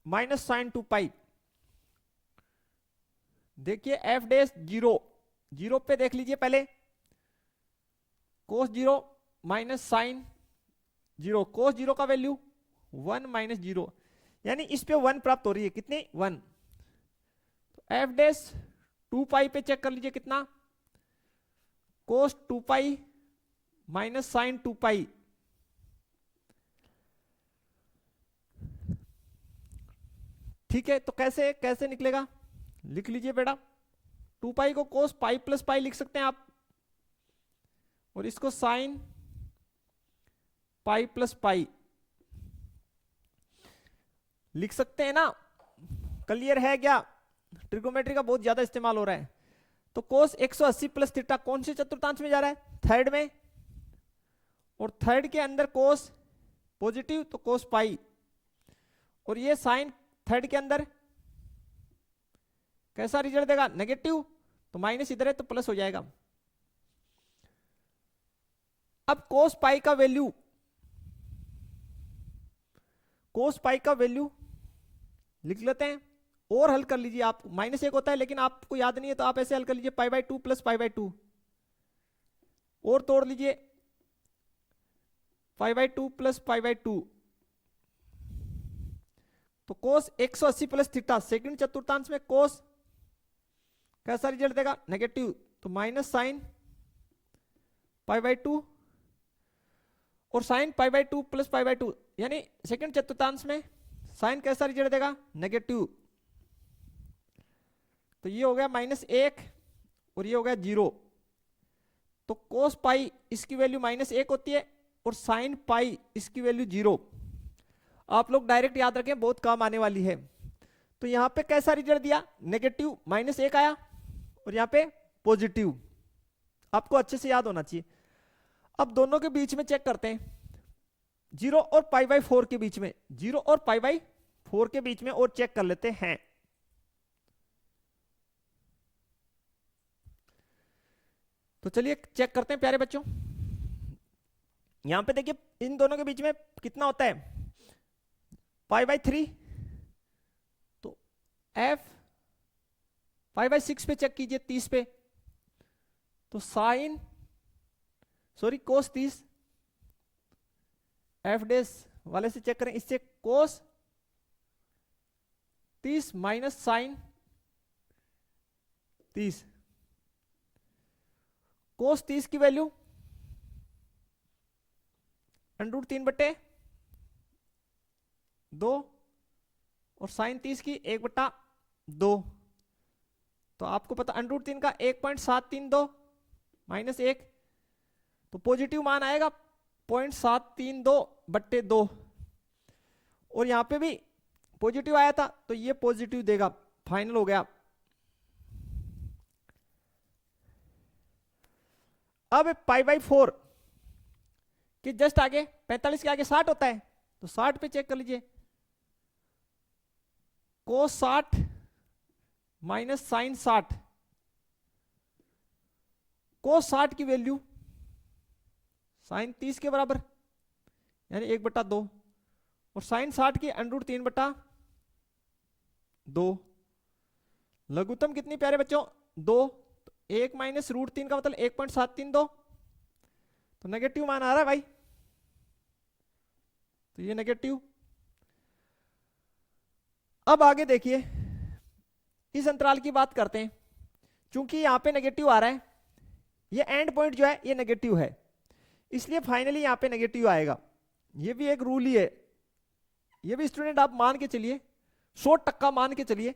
माइनस साइन 2 पाई। देखिए एफ डेस 0 0 पे देख लीजिए पहले, कोस 0 माइनस साइन 0। कोस 0 का वैल्यू 1 माइनस 0, यानी इस पे 1 प्राप्त हो रही है। कितनी? 1। तो एफ डेस 2 पाई पे चेक कर लीजिए कितना? कोस 2 पाई माइनस साइन 2 पाई। ठीक है, तो कैसे कैसे निकलेगा? लिख लीजिए बेटा। 2 पाई को कोस पाई प्लस पाई लिख सकते हैं आप, और इसको साइन पाई प्लस पाई लिख सकते हैं ना। क्लियर है क्या? ट्रिगोमेट्री का बहुत ज्यादा इस्तेमाल हो रहा है। तो कोस 180 प्लस थीटा कौन से चतुर्थांश में जा रहा है? थर्ड में। और थर्ड के अंदर कोस पॉजिटिव, तो कोस पाई। और ये साइन थर्ड के अंदर कैसा रिजल्ट देगा? नेगेटिव। तो माइनस इधर है तो प्लस हो जाएगा। अब कोस पाई का वैल्यू, कोस पाई का वैल्यू लिख लेते हैं और हल कर लीजिए आप। -1 होता है, लेकिन आपको याद नहीं है तो आप ऐसे हल कर लीजिए, पाई बाई 2 प्लस पाई बाई 2, और तोड़ लीजिए पाई बाई 2 प्लस पाई बाई 2। तो कोस 180 प्लस थीटा सेकंड चतुर्थांश में कोस कैसा रिजल्ट देगा? नेगेटिव। तो माइनस साइन पाई बाई 2 और sine pi by 2 plus pi by 2, यानी सेकंड चतुर्थांश में साइन कैसा रिजल्ट देगा? नेगेटिव। तो ये हो गया -1 और ये हो गया 0। तो कोस पाई इसकी वैल्यू -1 होती है और साइन पाई इसकी वैल्यू 0। आप लोग डायरेक्ट याद रखें, बहुत काम आने वाली है। तो यहां पे कैसा रिजल्ट दिया? नेगेटिव -1 आया, और यहां पे पॉजिटिव। आपको अच्छे से याद होना चाहिए। अब दोनों के बीच में चेक करते हैं, 0 और पाई बाई 4 के बीच में, 0 और पाई बाई 4 के बीच में और चेक कर लेते हैं। तो चलिए चेक करते हैं प्यारे बच्चों। यहां पे देखिए इन दोनों के बीच में कितना होता है? Pi by 3। तो एफ पाई बाई 6 पे चेक कीजिए, 30 पे। तो साइन कोस 30, एफ डेस वाले से चेक करें, इससे कोस 30 माइनस साइन 30। कोस 30 की वैल्यू √3 बटे 2 और साइन 30 की 1/2। तो आपको पता √3 का 1.732 माइनस 1, तो पॉजिटिव मान आएगा 0.732/2। और यहां पे भी पॉजिटिव आया था तो ये पॉजिटिव देगा, फाइनल हो गया। अब π/4 कि जस्ट आगे 45 के आगे 60 होता है, तो 60 पे चेक कर लीजिए, cos 60 माइनस साइन 60। cos 60 की वैल्यू साइन 30 के बराबर यानी 1/2 और साइन 60 की √3/2। लघुत्तम कितनी प्यारे बच्चों 2, 1 माइनस √3 का मतलब 1.732, तो नेगेटिव मान आ रहा है भाई, तो ये नेगेटिव। अब आगे देखिए इस अंतराल की बात करते हैं, चूंकि यहां पे नेगेटिव आ रहा है, ये एंड पॉइंट जो है ये नेगेटिव है, इसलिए फाइनली यहां पे नेगेटिव आएगा। ये भी एक रूल ही है, ये भी स्टूडेंट आप मान के चलिए, 100% मान के चलिए,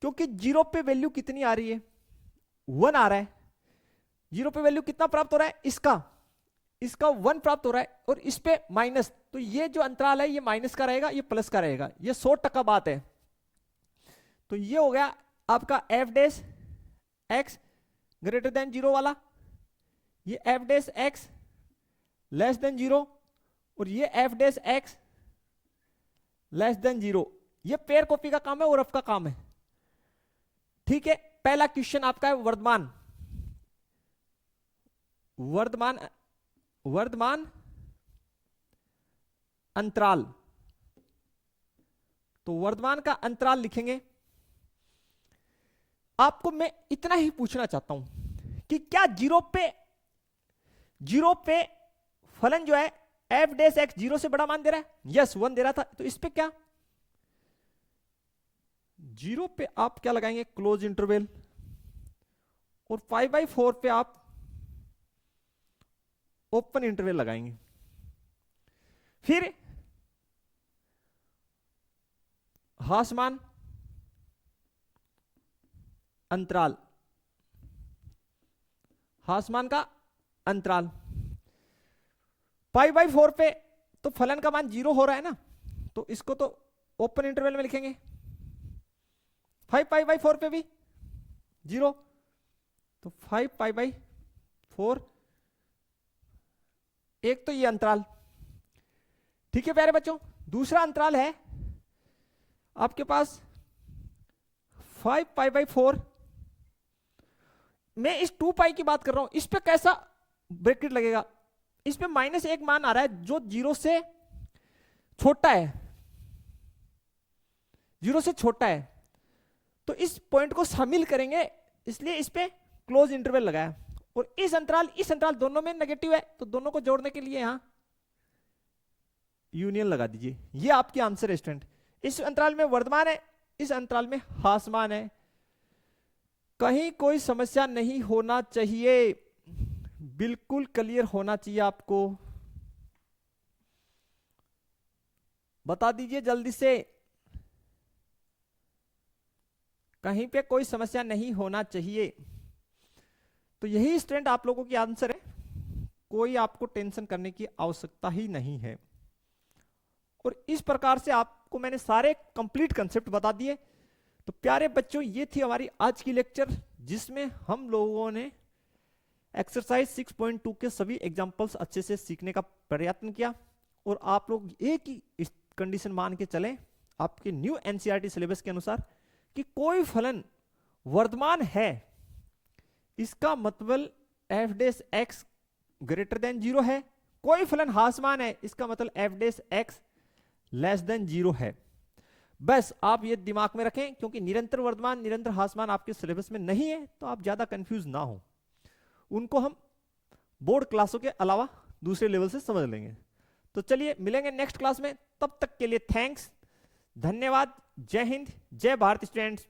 क्योंकि 0 पे वैल्यू कितनी आ रही है 1 आ रहा है, 0 पे वैल्यू कितना प्राप्त हो रहा है इसका 1 प्राप्त हो रहा है, और इस पे माइनस, तो ये जो अंतराल है ये माइनस का रहेगा, ये प्लस का रहेगा, ये 100% बात है। तो ये हो गया आपका f' x ग्रेटर देन 0 वाला, ये f' x लेस देन 0 और ये f' x लेस देन 0। ये पेयर कॉपी का काम है और रफ का काम है, ठीक है। पहला क्वेश्चन आपका है वर्धमान अंतराल। तो वर्धमान का अंतराल लिखेंगे। आपको मैं इतना ही पूछना चाहता हूं कि क्या 0 पे फलन जो है f' 0 से बड़ा मान दे रहा है, यस 1 दे रहा था, तो इस पे क्या 0 पे आप क्या लगाएंगे क्लोज इंटरवल, और π/4 पे आप ओपन इंटरवल लगाएंगे। फिर हासमान अंतराल, हासमान का अंतराल π/4 पे तो फलन का मान 0 हो रहा है ना, तो इसको तो ओपन इंटरवल में लिखेंगे। 5π/4 पे भी 0, तो 5π/4, एक तो ये अंतराल, ठीक है प्यारे बच्चों। दूसरा अंतराल है आपके पास 5π/4, मैं इस 2π की बात कर रहा हूं, इस पे कैसा ब्रैकेट लगेगा, इस पे -1 मान आ रहा है जो 0 से छोटा है, 0 से छोटा है, तो इस पॉइंट को शामिल करेंगे, इसलिए इस पे क्लोज इंटरवल लगाया। और इस अंतराल दोनों में नेगेटिव है, तो दोनों को जोड़ने के लिए यहां यूनियन लगा दीजिए। ये आपकी आंसर है स्टूडेंट। इस अंतराल में वर्धमान है, इस अंतराल में हासमान है। कहीं कोई समस्या नहीं होना चाहिए, बिल्कुल क्लियर होना चाहिए आपको। बता दीजिए जल्दी से, कहीं पे कोई समस्या नहीं होना चाहिए। तो यही स्टूडेंट आप लोगों की आंसर है, कोई आपको टेंशन करने की आवश्यकता ही नहीं है। और इस प्रकार से आपको मैंने सारे कंप्लीट कंसेप्ट बता दिए। तो प्यारे बच्चों, ये थी हमारी आज की लेक्चर, जिसमें हम लोगों ने एक्सरसाइज 6.2 के सभी एग्जाम्पल्स अच्छे से सीखने का प्रयत्न किया। और आप लोग एक ही कंडीशन मान के चलें आपके न्यू एनसीईआरटी सिलेबस के अनुसार कि कोई फलन वर्धमान है, इसका मतलब f' ग्रेटर देन 0 है। कोई फलन हासमान है, इसका मतलब f' लेस देन 0 है। बस आप ये दिमाग में रखें, क्योंकि निरंतर वर्धमान निरंतर हासमान आपके सिलेबस में नहीं है, तो आप ज्यादा कंफ्यूज ना हो। उनको हम बोर्ड क्लासों के अलावा दूसरे लेवल से समझ लेंगे। तो चलिए मिलेंगे नेक्स्ट क्लास में, तब तक के लिए थैंक्स, धन्यवाद, जय हिंद, जय भारत स्टूडेंट्स।